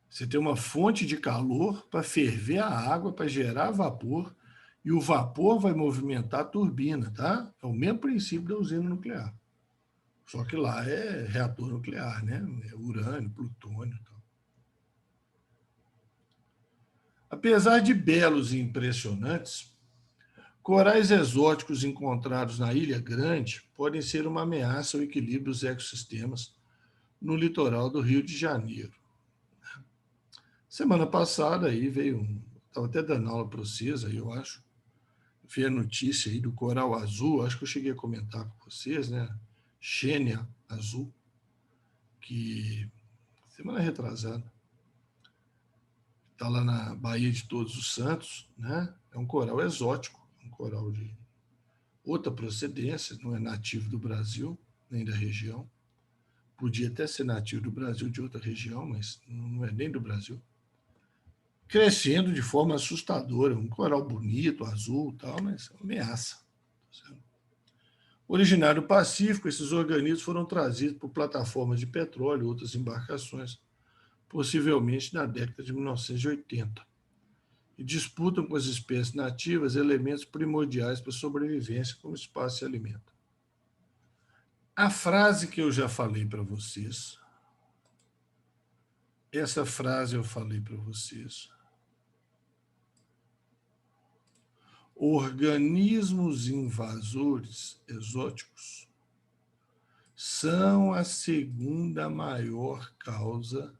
Você tem uma fonte de calor para ferver a água, para gerar vapor, e o vapor vai movimentar a turbina, tá? É o mesmo princípio da usina nuclear. Só que lá é reator nuclear, né? É urânio, plutônio e tal. Apesar de belos e impressionantes, corais exóticos encontrados na Ilha Grande podem ser uma ameaça ao equilíbrio dos ecossistemas no litoral do Rio de Janeiro. Semana passada aí veio estava até dando aula para vocês, aí eu acho, vi a notícia aí do coral azul, acho que eu cheguei a comentar com vocês, né? Xênia azul, que semana retrasada está lá na Baía de Todos os Santos, né? É um coral exótico, um coral de outra procedência, não é nativo do Brasil, nem da região. Podia até ser nativo do Brasil, de outra região, mas não é nem do Brasil. Crescendo de forma assustadora, um coral bonito, azul, tal, mas ameaça. Originário do Pacífico, esses organismos foram trazidos por plataformas de petróleo e outras embarcações, possivelmente na década de 1980, e disputam com as espécies nativas elementos primordiais para a sobrevivência, como espaço e alimento. A frase que eu já falei para vocês, essa frase eu falei para vocês. Organismos invasores exóticos são a segunda maior causa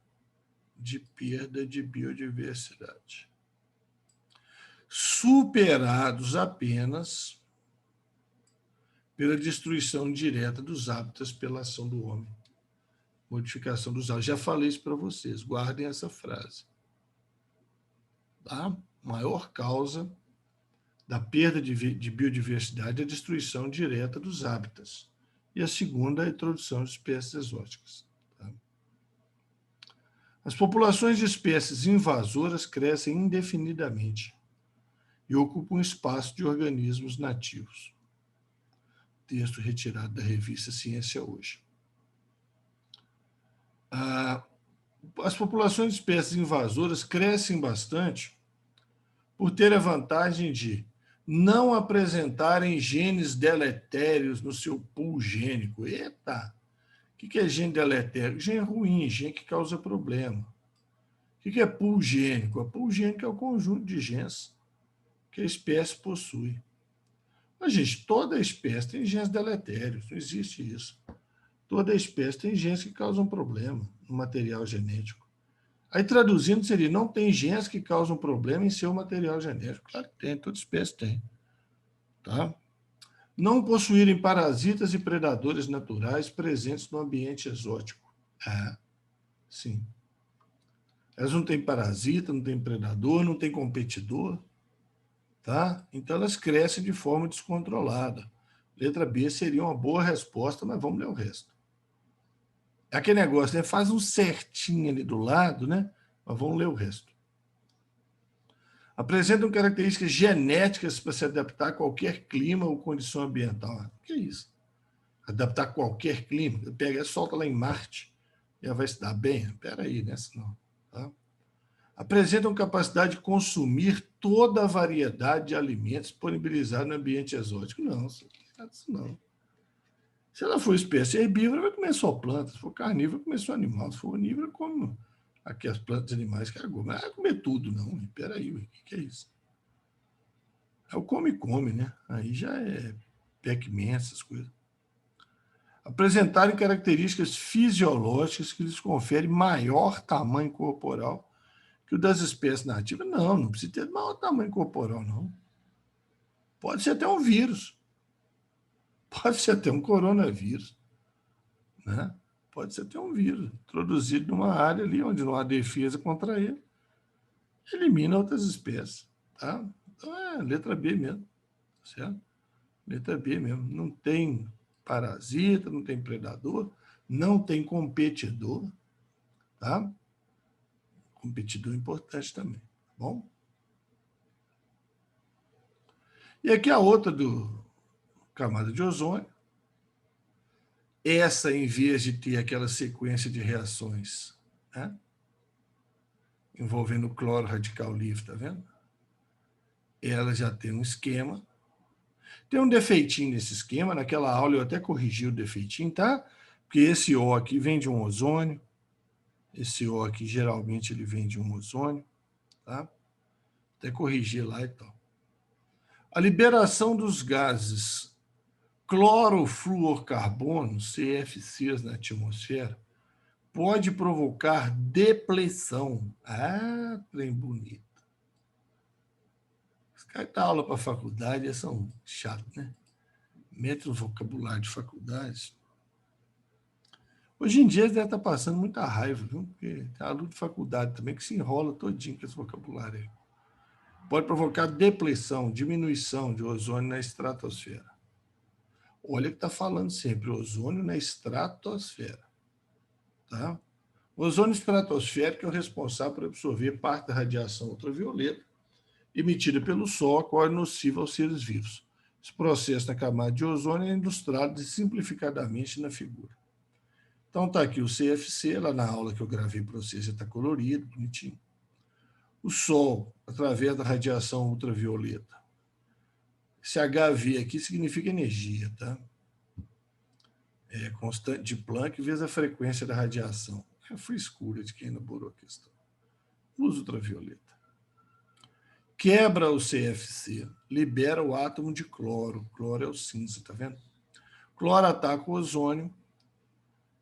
de perda de biodiversidade, superados apenas pela destruição direta dos hábitats pela ação do homem. Modificação dos hábitos. Já falei isso para vocês, guardem essa frase. A maior causa da perda de biodiversidade é a destruição direta dos hábitats. E a segunda é a introdução de espécies exóticas. Tá? As populações de espécies invasoras crescem indefinidamente e ocupam espaço de organismos nativos. Texto retirado da revista Ciência Hoje. As populações de espécies invasoras crescem bastante por ter a vantagem de não apresentarem genes deletérios no seu pool gênico. Eita! O que é gene deletério? Gene ruim, gene que causa problema. O que é pool gênico? A pool gênico é o conjunto de genes que a espécie possui. Mas, gente, toda espécie tem genes deletérios, não existe isso. Toda espécie tem genes que causam problema no material genético. Aí, traduzindo, seria, não tem genes que causam problema em seu material genético. Claro que tem, toda espécie tem. Tá? Não possuírem parasitas e predadores naturais presentes no ambiente exótico. Sim. Elas não têm parasita, não têm predador, não têm competidor. Tá? Então, elas crescem de forma descontrolada. Letra B seria uma boa resposta, mas vamos ler o resto. É aquele negócio, né? Faz um certinho ali do lado, né? Mas vamos ler o resto. Apresentam características genéticas para se adaptar a qualquer clima ou condição ambiental. O que é isso? Adaptar a qualquer clima. Pega, solta lá em Marte, e ela vai se dar bem. Espera aí, né? Senão, tá? Apresentam capacidade de consumir toda a variedade de alimentos disponibilizados no ambiente exótico. Não, isso não. Se ela for espécie herbívora, vai comer só plantas. Se for carnívora, vai comer só animal. Se for onívora, come aqui as plantas e animais que agora. Mas não vai comer tudo, não. Espera aí, o que é isso? É o come-come, né? Aí já é Pac-Man, essas coisas. Apresentarem características fisiológicas que lhes conferem maior tamanho corporal que o das espécies nativas. Não precisa ter maior tamanho corporal, não. Pode ser até um vírus. Pode ser até um coronavírus. Né? Pode ser até um vírus introduzido numa área ali onde não há defesa contra ele, elimina outras espécies. Tá? Então é letra B mesmo. certo? Letra B mesmo. Não tem parasita, não tem predador, não tem competidor, tá? Competidor importante também, tá bom? E aqui a outra do camada de ozônio. Essa, em vez de ter aquela sequência de reações, né, envolvendo cloro radical livre, tá vendo? Ela já tem um esquema. Tem um defeitinho nesse esquema. Naquela aula eu até corrigi o defeitinho, tá? Porque esse O aqui vem de um ozônio. Esse O aqui, geralmente, ele vem de um ozônio, tá? Até corrigir lá e tal. A liberação dos gases clorofluorcarbono, CFCs, na atmosfera, pode provocar depleção. Ah, trem bonito. Os caras dão aula para a faculdade, eles são chatos, né? Metem o vocabulário de faculdade. Hoje em dia, eles devem estar passando muita raiva, viu? Porque tem aluno de faculdade também que se enrola todinho com esse vocabulário aí. Pode provocar depleção, diminuição de ozônio na estratosfera. Olha que está falando sempre, ozônio na estratosfera. Tá? O ozônio estratosférico é o responsável por absorver parte da radiação ultravioleta emitida pelo Sol, a qual é nociva aos seres vivos. Esse processo na camada de ozônio é ilustrado simplificadamente na figura. Então está aqui o CFC, lá na aula que eu gravei para vocês, já está colorido, bonitinho. O Sol, através da radiação ultravioleta. Esse HV aqui significa energia, tá? É constante de Planck vezes a frequência da radiação. É a frescura de quem elaborou a questão. Luz ultravioleta. Quebra o CFC, libera o átomo de cloro. Cloro é o cinza, tá vendo? Cloro ataca o ozônio,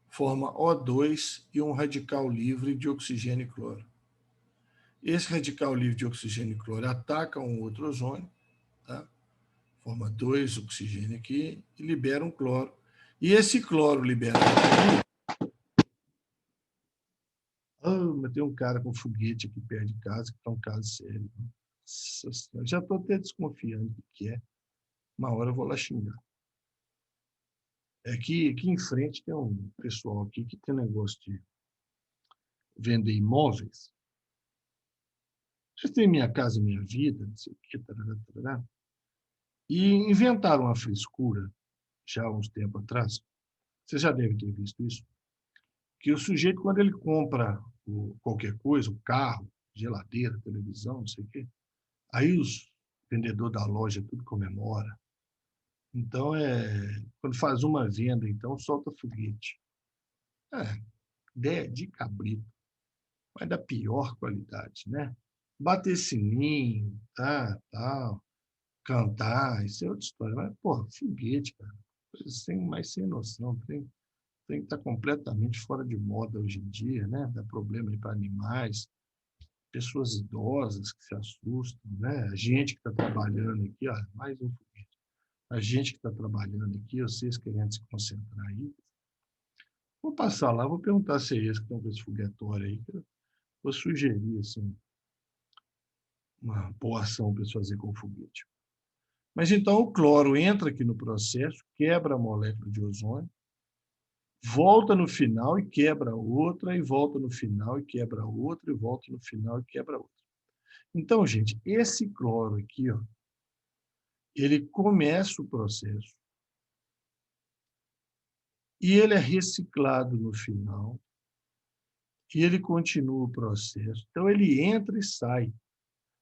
forma O2 e um radical livre de oxigênio e cloro. Esse radical livre de oxigênio e cloro ataca um outro ozônio, tá? Forma 2 oxigênio aqui e libera um cloro. E esse cloro liberado aqui... Oh, mas tem um cara com foguete aqui perto de casa que está um caso sério. Nossa, já estou até desconfiando do que é. Uma hora eu vou lá xingar. Aqui em frente tem um pessoal aqui que tem negócio de vender imóveis. Vocês têm Minha Casa Minha Vida, não sei o que, tarará, tarará. E inventaram uma frescura, já há uns tempos atrás. Você já deve ter visto isso. Que o sujeito, quando ele compra qualquer coisa, um carro, geladeira, televisão, não sei o quê, aí os vendedores da loja tudo comemora. Então, quando faz uma venda, então, solta foguete. Ideia de cabrito, mas da pior qualidade, né? Bater sininho, tá, tal, cantar, isso é outra história. Mas, porra, foguete, cara, sem noção, tem que estar completamente fora de moda hoje em dia, né? Dá problema para animais, pessoas idosas que se assustam, né? A gente que está trabalhando aqui, ó, mais um foguete. A gente que está trabalhando aqui, vocês querendo se concentrar aí. Vou passar lá, vou perguntar se é eles que estão com esse foguetório aí. Vou sugerir assim, uma boa ação para eles fazerem com o foguete. Mas então o cloro entra aqui no processo, quebra a molécula de ozônio, volta no final e quebra outra, e volta no final e quebra outra, e volta no final e quebra outra. Então, gente, esse cloro aqui, ó, ele começa o processo e ele é reciclado no final e ele continua o processo. Então, ele entra e sai.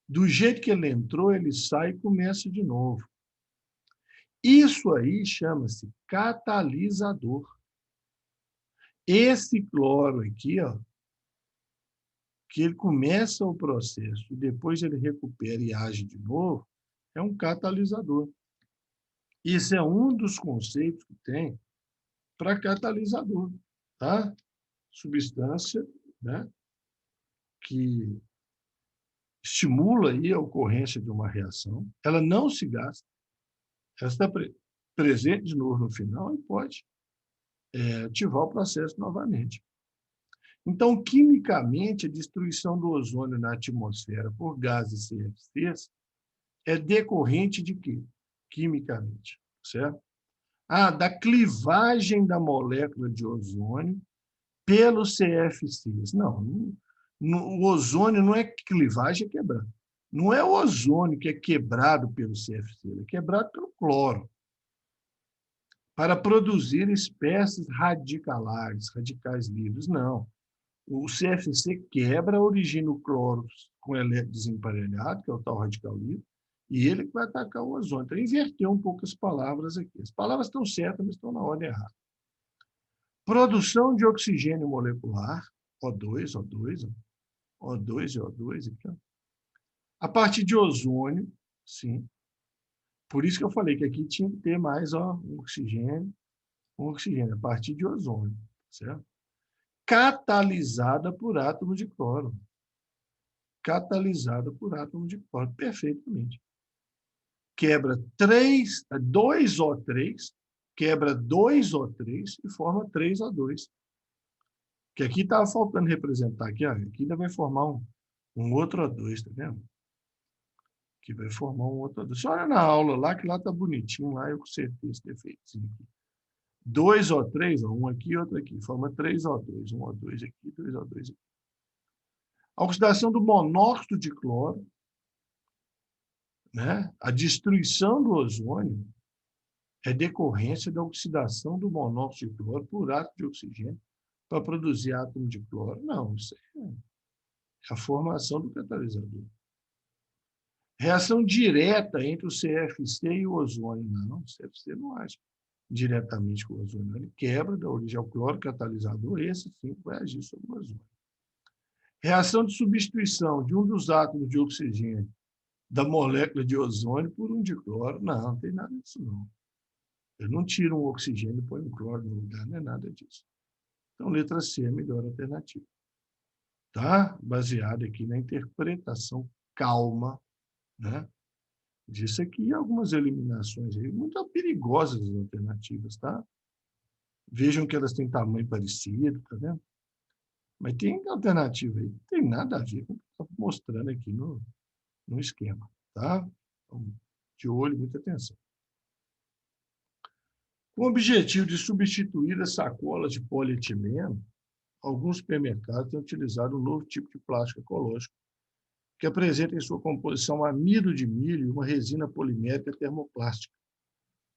Do jeito que ele entrou, ele sai e começa de novo. Isso aí chama-se catalisador. Esse cloro aqui, ó, que ele começa o processo e depois ele recupera e age de novo, é um catalisador. Esse é um dos conceitos que tem para catalisador, tá? Substância, né, que estimula aí a ocorrência de uma reação, ela não se gasta, ela está presente de novo no final e pode ativar o processo novamente. Então, quimicamente, a destruição do ozônio na atmosfera por gases CFCs é decorrente de quê? quimicamente, certo? Da clivagem da molécula de ozônio pelos CFCs. Não, o ozônio não é clivagem, é quebrado. Não é o ozônio que é quebrado pelo CFC, ele é quebrado pelo cloro, para produzir espécies radicalares, radicais livres. Não. O CFC quebra, origina o cloro com elétron desemparelhado, que é o tal radical livre, e ele que vai atacar o ozônio. Então, inverteu um pouco as palavras aqui. As palavras estão certas, mas estão na ordem errada. Produção de oxigênio molecular, O2, O2, O2 e O2, aqui, ó. A partir de ozônio, sim. Por isso que eu falei que aqui tinha que ter mais um oxigênio, a partir de ozônio, certo? Catalisada por átomo de cloro. Catalisada por átomo de cloro, perfeitamente. Quebra 2O3, quebra 2O3 e forma 3O2. Que aqui estava faltando representar, aqui ainda vai formar um outro O2, tá vendo? Que vai formar um outro O2. Só olha na aula lá, que lá está bonitinho, lá eu consertei esse defeitozinho aqui. 2O3, um aqui e outro aqui, forma 3O2, um O2 aqui, 2O2 aqui. A oxidação do monóxido de cloro, né? A destruição do ozônio é decorrência da oxidação do monóxido de cloro por átomo de oxigênio para produzir átomo de cloro. Não, isso é a formação do catalisador. Reação direta entre o CFC e o ozônio. Não, o CFC não age diretamente com o ozônio. Ele quebra da origem ao cloro catalisador, esse sim vai agir sobre o ozônio. Reação de substituição de um dos átomos de oxigênio da molécula de ozônio por um de cloro. Não tem nada disso, não. Eu não tiro um oxigênio e põe um cloro no lugar, não é nada disso. Então, letra C é a melhor alternativa. Tá? Baseado aqui na interpretação calma, né? Disso aqui, algumas eliminações aí, muito perigosas as alternativas, tá? Vejam que elas têm tamanho parecido, tá vendo? Mas tem alternativa aí, não tem nada a ver com o que está mostrando aqui no esquema, tá? Então, de olho, muita atenção. Com o objetivo de substituir as sacolas de polietileno, alguns supermercados têm utilizado um novo tipo de plástico ecológico, que apresenta em sua composição amido de milho e uma resina polimérica termoplástica,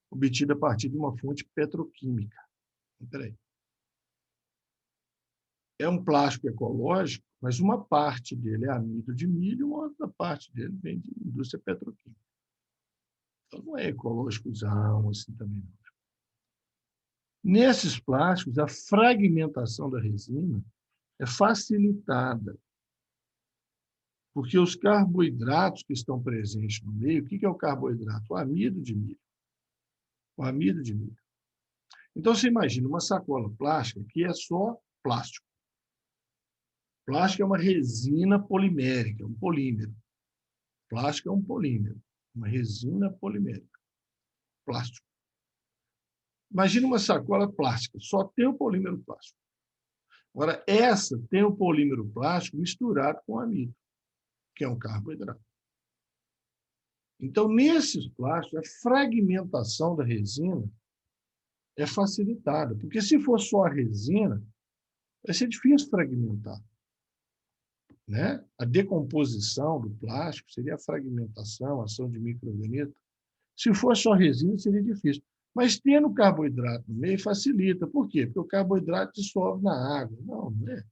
obtida a partir de uma fonte petroquímica. Peraí. É um plástico ecológico, mas uma parte dele é amido de milho e uma outra parte dele vem de indústria petroquímica. Então, não é ecológicozão assim também, não. Nesses plásticos, a fragmentação da resina é facilitada, porque os carboidratos que estão presentes no meio, o que é o carboidrato? O amido de milho. O amido de milho. Então, você imagina uma sacola plástica que é só plástico. Plástico é uma resina polimérica, um polímero. Plástico é um polímero, uma resina polimérica. Plástico. Imagina uma sacola plástica, só tem o polímero plástico. Agora, essa tem o polímero plástico misturado com amido, que é um carboidrato. Então, nesses plásticos, a fragmentação da resina é facilitada, porque se for só a resina, vai ser difícil fragmentar. Né? A decomposição do plástico seria a fragmentação, a ação de micro-organismos. Se for só resina, seria difícil. Mas tendo carboidrato no meio facilita. Por quê? Porque o carboidrato dissolve na água. Não, não é.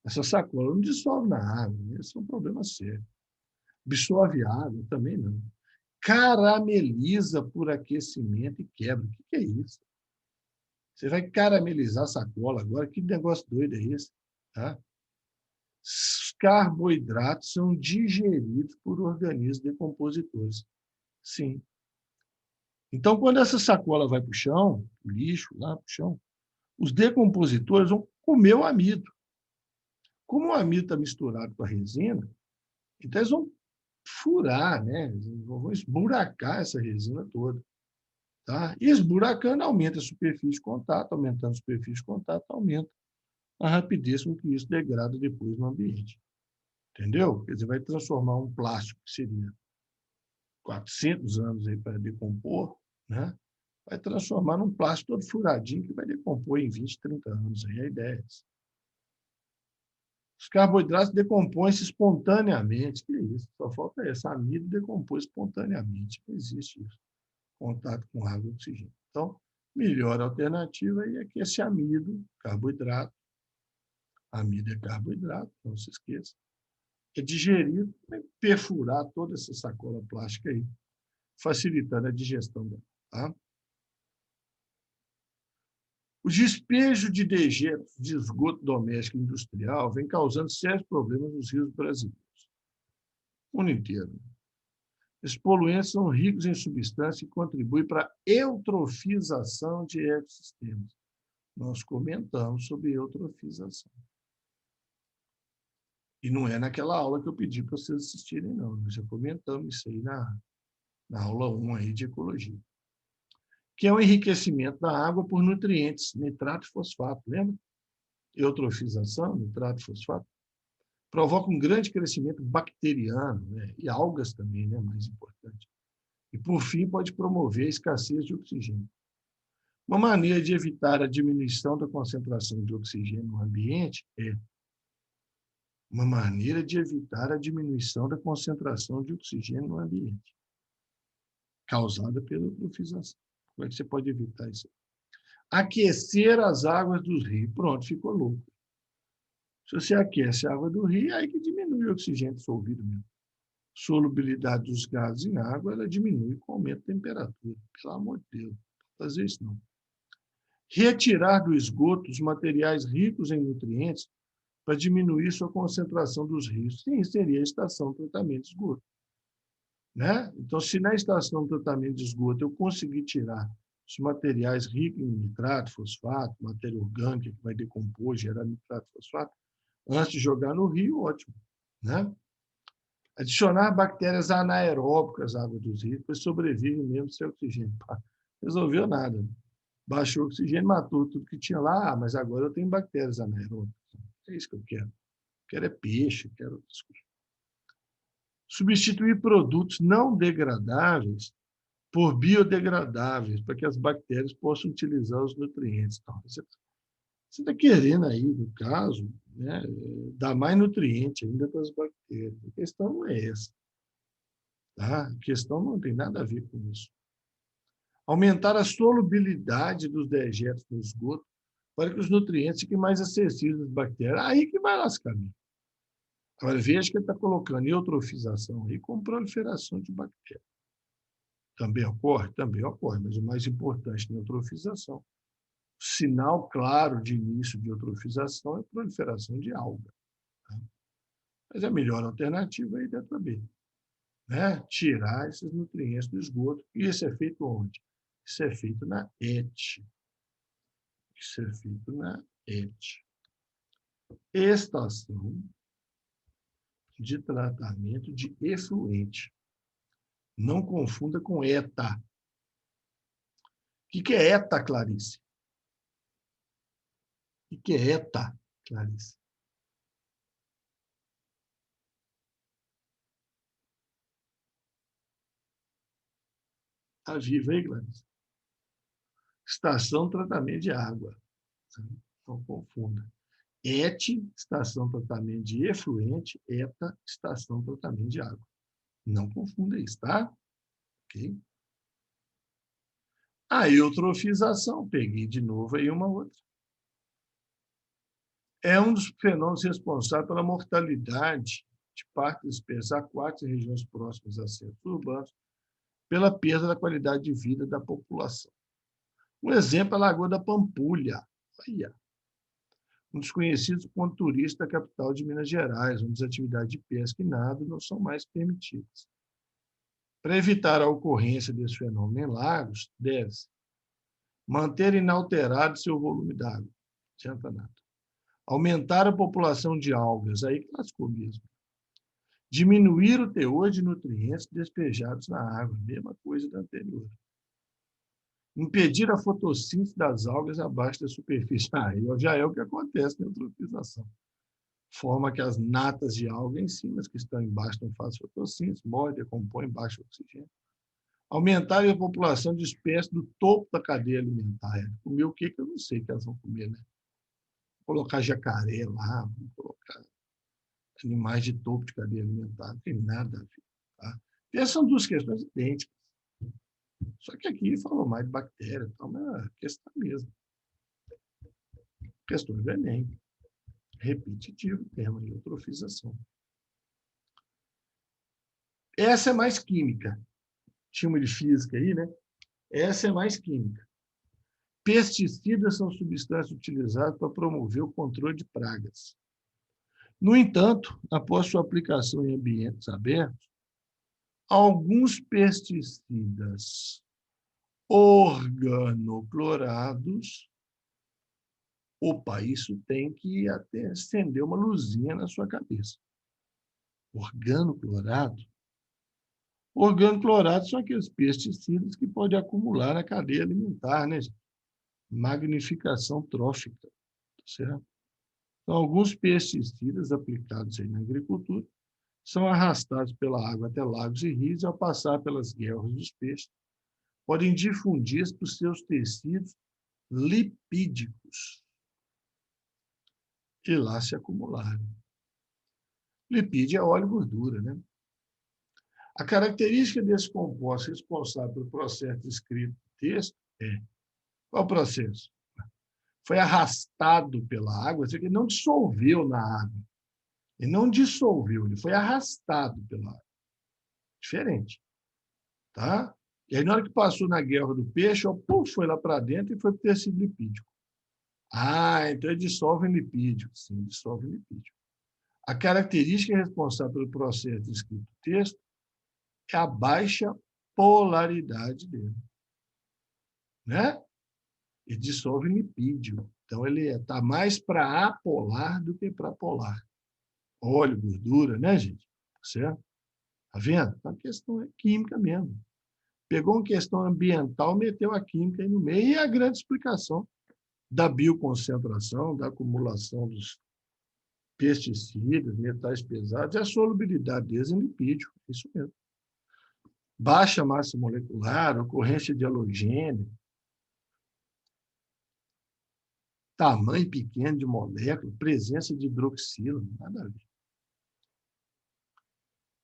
Essa sacola não dissolve na água. Esse é um problema sério. Absorve água também não. Carameliza por aquecimento e quebra. O que é isso? Você vai caramelizar a sacola agora? Que negócio doido é esse? Tá? Os carboidratos são digeridos por organismos decompositores. Sim. Então, quando essa sacola vai para o chão, o lixo lá para o chão, os decompositores vão comer o amido. Como o amido está misturado com a resina, então eles vão furar, né? Eles vão esburacar essa resina toda. Tá? E esburacando, aumenta a superfície de contato, aumentando a superfície de contato, aumenta a rapidez com que isso degrada depois no ambiente. Entendeu? Quer dizer, vai transformar um plástico, que seria 400 anos aí para decompor, né? Vai transformar num plástico todo furadinho que vai decompor em 20, 30 anos. Aí a ideia é essa. Os carboidratos decompõem-se espontaneamente. Que isso? Só falta essa. Amido decompõe espontaneamente. Não existe isso. Contato com água e oxigênio. Então, melhor alternativa é que esse amido, carboidrato, amido é carboidrato, não se esqueça, é digerido, perfurar toda essa sacola plástica aí, facilitando a digestão dela. Tá? O despejo de dejetos de esgoto doméstico e industrial vem causando sérios problemas nos rios brasileiros. O mundo inteiro. Esses poluentes são ricos em substância e contribuem para a eutrofização de ecossistemas. Nós comentamos sobre eutrofização. E não é naquela aula que eu pedi para vocês assistirem, não. Nós já comentamos isso aí na aula 1 aí de ecologia. Que é o enriquecimento da água por nutrientes, nitrato e fosfato. Lembra? Eutrofização, nitrato e fosfato. Provoca um grande crescimento bacteriano, né? E algas também, né? Mais importante. E, por fim, pode promover a escassez de oxigênio. Uma maneira de evitar a diminuição da concentração de oxigênio no ambiente é uma maneira de evitar a diminuição da concentração de oxigênio no ambiente, causada pela eutrofização. Como é que você pode evitar isso? Aquecer as águas dos rios. Pronto, ficou louco. Se você aquece a água do rio, é aí que diminui o oxigênio dissolvido mesmo. Solubilidade dos gases em água, ela diminui com o aumento da temperatura. Pelo amor de Deus, não fazer isso não. Retirar do esgoto os materiais ricos em nutrientes para diminuir sua concentração dos rios. Sim, seria a estação de tratamento de esgoto. Né? Então, se na estação de tratamento de esgoto eu conseguir tirar os materiais ricos em nitrato, fosfato, matéria orgânica que vai decompor, gerar nitrato, fosfato, antes de jogar no rio, ótimo. Né? Adicionar bactérias anaeróbicas à água dos rios, pois sobrevivem mesmo sem oxigênio. Pá, resolveu nada. Né? Baixou o oxigênio, matou tudo que tinha lá, mas agora eu tenho bactérias anaeróbicas. É isso que eu quero. Quero é peixe, quero outras coisas. Substituir produtos não degradáveis por biodegradáveis, para que as bactérias possam utilizar os nutrientes. Então, você está querendo aí, no caso, né, dar mais nutriente ainda para as bactérias. A questão não é essa. Tá? A questão não tem nada a ver com isso. Aumentar a solubilidade dos dejetos no esgoto para que os nutrientes fiquem mais acessíveis às bactérias. Aí que vai lascar. Agora, veja que ele está colocando eutrofização aí com proliferação de bactérias. Também ocorre? Também ocorre, mas o mais importante na eutrofização. Sinal claro de início de eutrofização é a proliferação de alga. Tá? Mas a melhor alternativa é a letra B. Né? Tirar esses nutrientes do esgoto. E isso é feito onde? Isso é feito na ET. Isso é feito na ET. Estação de tratamento de efluente. Não confunda com ETA. O que é ETA, Clarice? O que é ETA, Clarice? Está viva aí, Clarice? Estação de tratamento de água. Não confunda. ET, estação de tratamento de efluente, ETA, estação de tratamento de água. Não confunda isso, tá? Ok? A eutrofização, peguei de novo aí uma outra. É um dos fenômenos responsáveis pela mortalidade de parte das espécies aquáticas em regiões próximas a centros urbanos, pela perda da qualidade de vida da população. Um exemplo é a Lagoa da Pampulha. Olha, um desconhecido ponto turístico da capital de Minas Gerais, onde as atividades de pesca e nado não são mais permitidas. Para evitar a ocorrência desse fenômeno em lagos, deve-se manter inalterado seu volume d'água, não adianta nada. Aumentar a população de algas, aí lascou mesmo. Diminuir o teor de nutrientes despejados na água, mesma coisa da anterior. Impedir a fotossíntese das algas abaixo da superfície. Já é o que acontece na eutrofização. forma que as natas de alga enzimas que estão embaixo não fazem fotossíntese, morrem, decompõem, baixa oxigênio. Aumentar a população de espécies do topo da cadeia alimentar. Comer o que eu não sei que elas vão comer, né? Vou colocar jacaré lá, vou colocar animais de topo de cadeia alimentar, não tem nada a ver. Tá? E essas são duas questões idênticas. Só que aqui falou mais de bactéria, então, mas é questão mesmo. Questões do Enem. Repetitivo, termo de eutrofização. Essa é mais química. Tinha uma de física aí, né? Essa é mais química. Pesticidas são substâncias utilizadas para promover o controle de pragas. No entanto, após sua aplicação em ambientes abertos, alguns pesticidas organoclorados, opa, isso tem que até acender uma luzinha na sua cabeça. Organoclorado? Organoclorados são aqueles pesticidas que podem acumular na cadeia alimentar, né? Magnificação trófica, certo? Então, alguns pesticidas aplicados aí na agricultura são arrastados pela água até lagos e rios e, ao passar pelas guelras dos peixes, podem difundir para os seus tecidos lipídicos e lá se acumularem. Lipídio é óleo e gordura, né? A característica desse composto responsável pelo processo descrito no texto é: qual o processo? Foi arrastado pela água, ele não dissolveu na água. Ele não dissolveu, ele foi arrastado pela água. Diferente. Tá? E aí, na hora que passou na guerra do peixe, ó, pum, foi lá para dentro e foi para o tecido lipídico. Ah, então ele dissolve em lipídio. Sim, dissolve em lipídio. A característica responsável pelo processo descrito no texto é a baixa polaridade dele. Né? E dissolve em lipídio. Então, ele está mais para apolar do que para polar. Óleo, gordura, né, gente? Certo? Tá vendo? Então, a questão é química mesmo. Pegou uma questão ambiental, meteu a química aí no meio, e a grande explicação da bioconcentração, da acumulação dos pesticidas, metais pesados, é a solubilidade deles em lipídio. Isso mesmo. Baixa massa molecular, ocorrência de halogênio, tamanho pequeno de molécula, presença de hidroxila, nada a ver.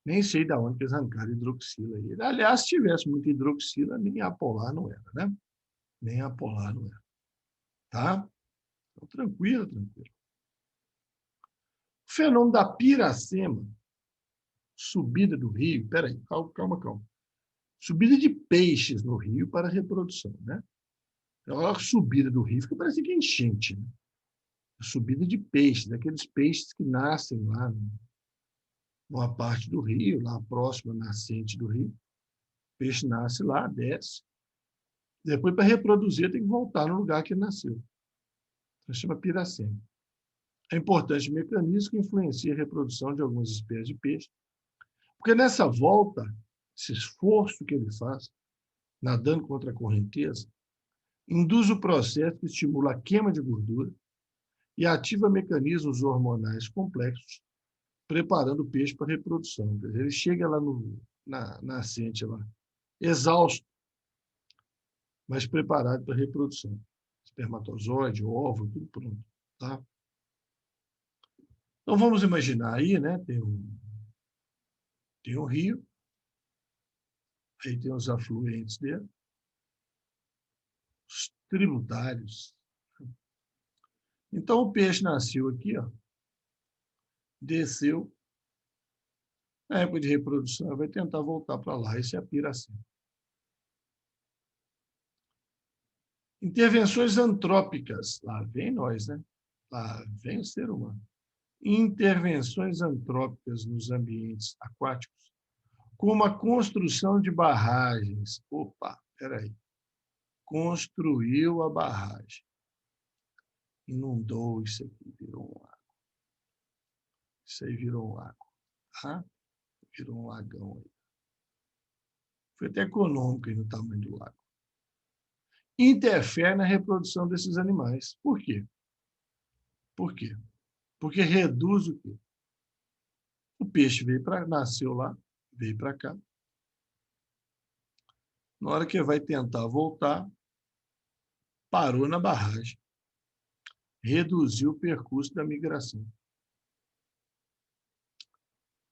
Nem sei de onde eles arrancaram hidroxila aí. Aliás, se tivesse muita hidroxila, nem apolar não era, né? Nem apolar não era. Tá? Então, tranquilo, tranquilo. O fenômeno da piracema, subida do rio, peraí, calma. Subida de peixes no rio para a reprodução, né? Então, a subida do rio fica parecendo que é enchente, né? A subida de peixes, aqueles peixes que nascem lá numa parte do rio, lá próxima à nascente do rio. O peixe nasce lá, desce. Depois, para reproduzir, tem que voltar no lugar que ele nasceu. Então, chama piracema. É importante mecanismo que influencia a reprodução de algumas espécies de peixe, porque nessa volta, esse esforço que ele faz, nadando contra a correnteza, induz o processo que estimula a queima de gordura e ativa mecanismos hormonais complexos, preparando o peixe para a reprodução. Ele chega lá na nascente, lá, exausto, mas preparado para a reprodução. Espermatozoide, óvulo, tudo pronto. Tá? Então, vamos imaginar aí, né? Tem um rio, aí tem os afluentes dele, os tributários. Então, o peixe nasceu aqui, ó, desceu, na época de reprodução, vai tentar voltar para lá. Isso é a piracema. Intervenções antrópicas. Lá vem nós, né? Lá vem o ser humano. Intervenções antrópicas nos ambientes aquáticos, como a construção de barragens. Opa, peraí. Construiu a barragem. Inundou isso aqui, virou um lago. Isso aí virou um lago. Tá? Virou um lagão aí. Foi até econômico aí no tamanho do lago. Interfere na reprodução desses animais. Por quê? Por quê? Porque reduz o quê? O peixe nasceu lá, veio para cá. Na hora que vai tentar voltar, parou na barragem. Reduziu o percurso da migração.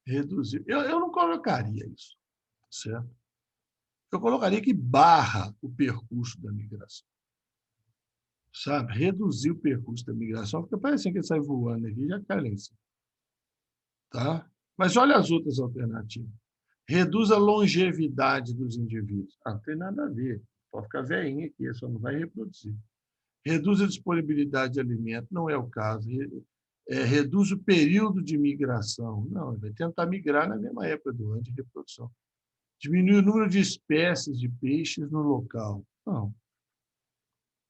Reduziu. Eu não colocaria isso, certo? Eu colocaria que barra o percurso da migração. Sabe? Reduzir o percurso da migração, porque parece que ele sai voando aqui e já cai lá em cima. Tá? Mas olha as outras alternativas. Reduz a longevidade dos indivíduos. Não tem nada a ver. Pode ficar velhinho aqui, só não vai reproduzir. Reduz a disponibilidade de alimento, não é o caso. Reduz o período de migração. Não, vai tentar migrar na mesma época do ano de reprodução. Diminui o número de espécies de peixes no local. Não.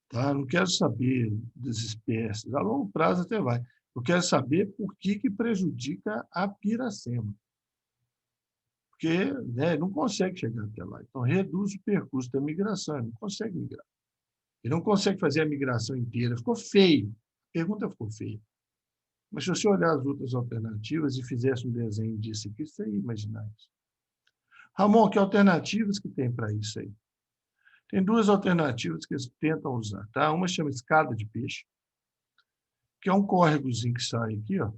Tá? Não quero saber das espécies. A longo prazo até vai. Eu quero saber por que prejudica a piracema. Porque, né, não consegue chegar até lá. Então, reduz o percurso da migração. Ele não consegue migrar. Ele não consegue fazer a migração inteira. Ficou feio. A pergunta ficou feia. Mas se você olhar as outras alternativas e fizesse um desenho disso aqui, você ia imaginar isso. Ramon, que alternativas que tem para isso aí? Tem duas alternativas que eles tentam usar. Tá? Uma chama escada de peixe, que é um córregozinho que sai aqui, ó,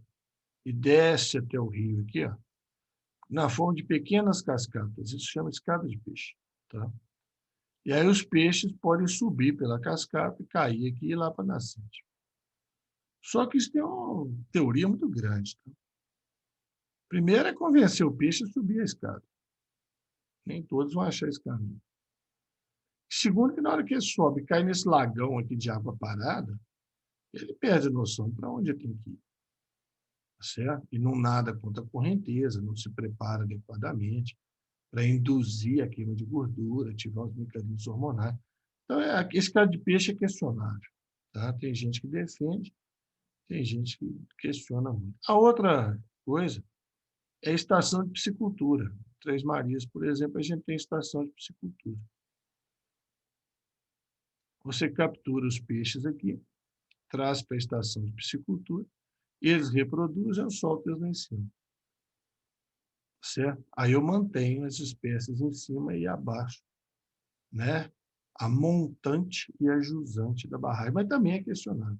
e desce até o rio aqui, ó, na forma de pequenas cascatas. Isso chama escada de peixe. Tá? E aí os peixes podem subir pela cascata e cair aqui e ir lá para a nascente. Só que isso tem uma teoria muito grande. Tá? Primeiro é convencer o peixe a subir a escada. Nem todos vão achar esse caminho. Segundo, que na hora que ele sobe e cai nesse lagão aqui de água parada, ele perde a noção para onde ele tem que ir. Certo? E não nada contra a correnteza, não se prepara adequadamente para induzir a queima de gordura, ativar os mecanismos hormonais. Então, esse caso de peixe é questionável. Tá? Tem gente que defende, tem gente que questiona muito. A outra coisa é a estação de piscicultura. Três Marias, por exemplo, a gente tem estação de piscicultura. Você captura os peixes aqui, traz para a estação de piscicultura, eles reproduzem, eu solto eles lá em cima. Certo? Aí eu mantenho as espécies em cima e abaixo, né? A montante e a jusante da barragem. Mas também é questionável.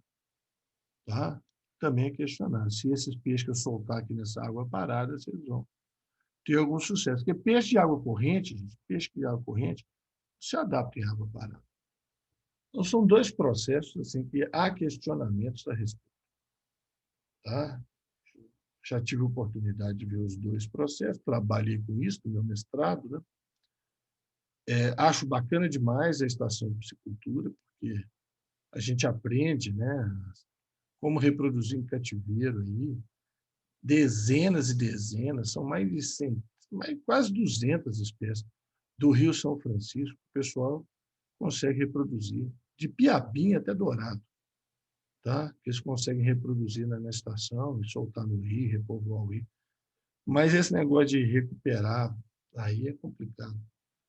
Tá? Também é questionável. Se esses peixes que eu soltar aqui nessa água parada, vocês vão ter algum sucesso. Porque peixe de água corrente, gente, peixe de água corrente, se adapta em água parada. Então, são dois processos assim, que há questionamentos a respeito. Tá? Já tive a oportunidade de ver os dois processos, trabalhei com isso no meu mestrado. Né? Acho bacana demais a estação de piscicultura, porque a gente aprende, né, como reproduzir em cativeiro aí, dezenas e dezenas, são mais de 100, quase 200 espécies. Do Rio São Francisco, o pessoal consegue reproduzir, de piabinha até dourado. Tá? Eles conseguem reproduzir na estação e soltar no rio, repovoar o rio. Mas esse negócio de recuperar, aí é complicado.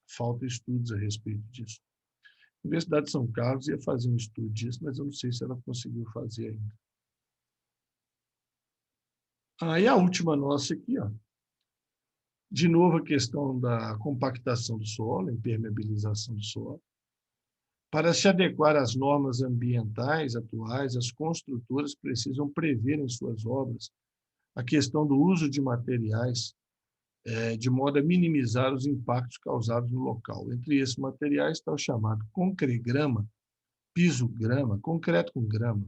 Faltam estudos a respeito disso. A Universidade de São Carlos ia fazer um estudo disso, mas eu não sei se ela conseguiu fazer ainda. Aí a última nossa aqui, ó. De novo a questão da compactação do solo, impermeabilização do solo. Para se adequar às normas ambientais atuais, as construtoras precisam prever em suas obras a questão do uso de materiais de modo a minimizar os impactos causados no local. Entre esses materiais está o chamado concregrama, pisograma, concreto com grama,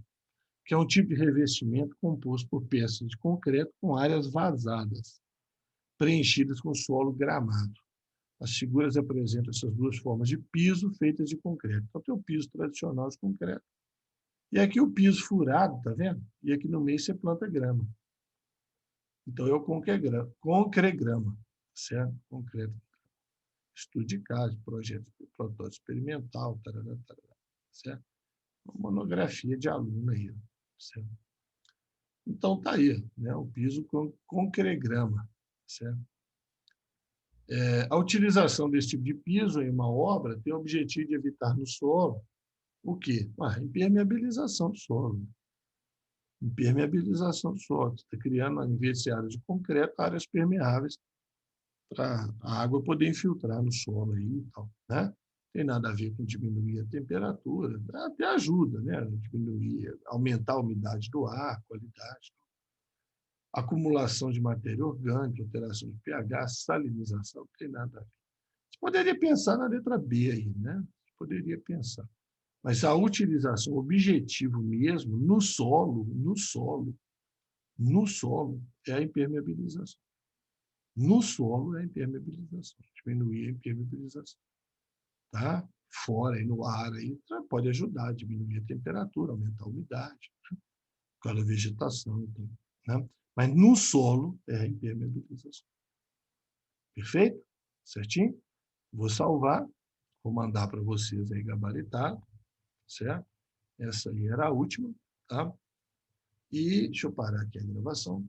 que é um tipo de revestimento composto por peças de concreto com áreas vazadas, preenchidas com solo gramado. As figuras apresentam essas duas formas de piso feitas de concreto. Então, tem o piso tradicional de concreto. E aqui o piso furado, tá vendo? E aqui no meio você planta grama. Então, é o concregrama, certo? Concreto. Estudo de caso, projeto, protótipo experimental, tarará, tarará, certo? Uma monografia de aluno aí, certo? Então, tá aí, né? O piso com concregrama, certo? A utilização desse tipo de piso em uma obra tem o objetivo de evitar no solo o quê? A impermeabilização do solo. Impermeabilização do solo. Você está criando, em vez de ser áreas de concreto, áreas permeáveis para a água poder infiltrar no solo aí e tal, né? Tem nada a ver com diminuir a temperatura, até ajuda, né? Diminuir, aumentar a umidade do ar, a qualidade. Acumulação de matéria orgânica, alteração de pH, salinização, não tem nada a ver. Você poderia pensar na letra B aí, né? Você poderia pensar. Mas a utilização, o objetivo mesmo, no solo, é a impermeabilização. No solo é a impermeabilização, diminuir a impermeabilização. Tá? Fora, aí no ar, aí, pode ajudar a diminuir a temperatura, aumentar a umidade, né? Por causa da vegetação. Então, né? Mas no solo é a impermeabilização. Perfeito? Certinho? Vou salvar, vou mandar para vocês aí gabaritado, certo? Essa aí era a última, tá? E deixa eu parar aqui a gravação.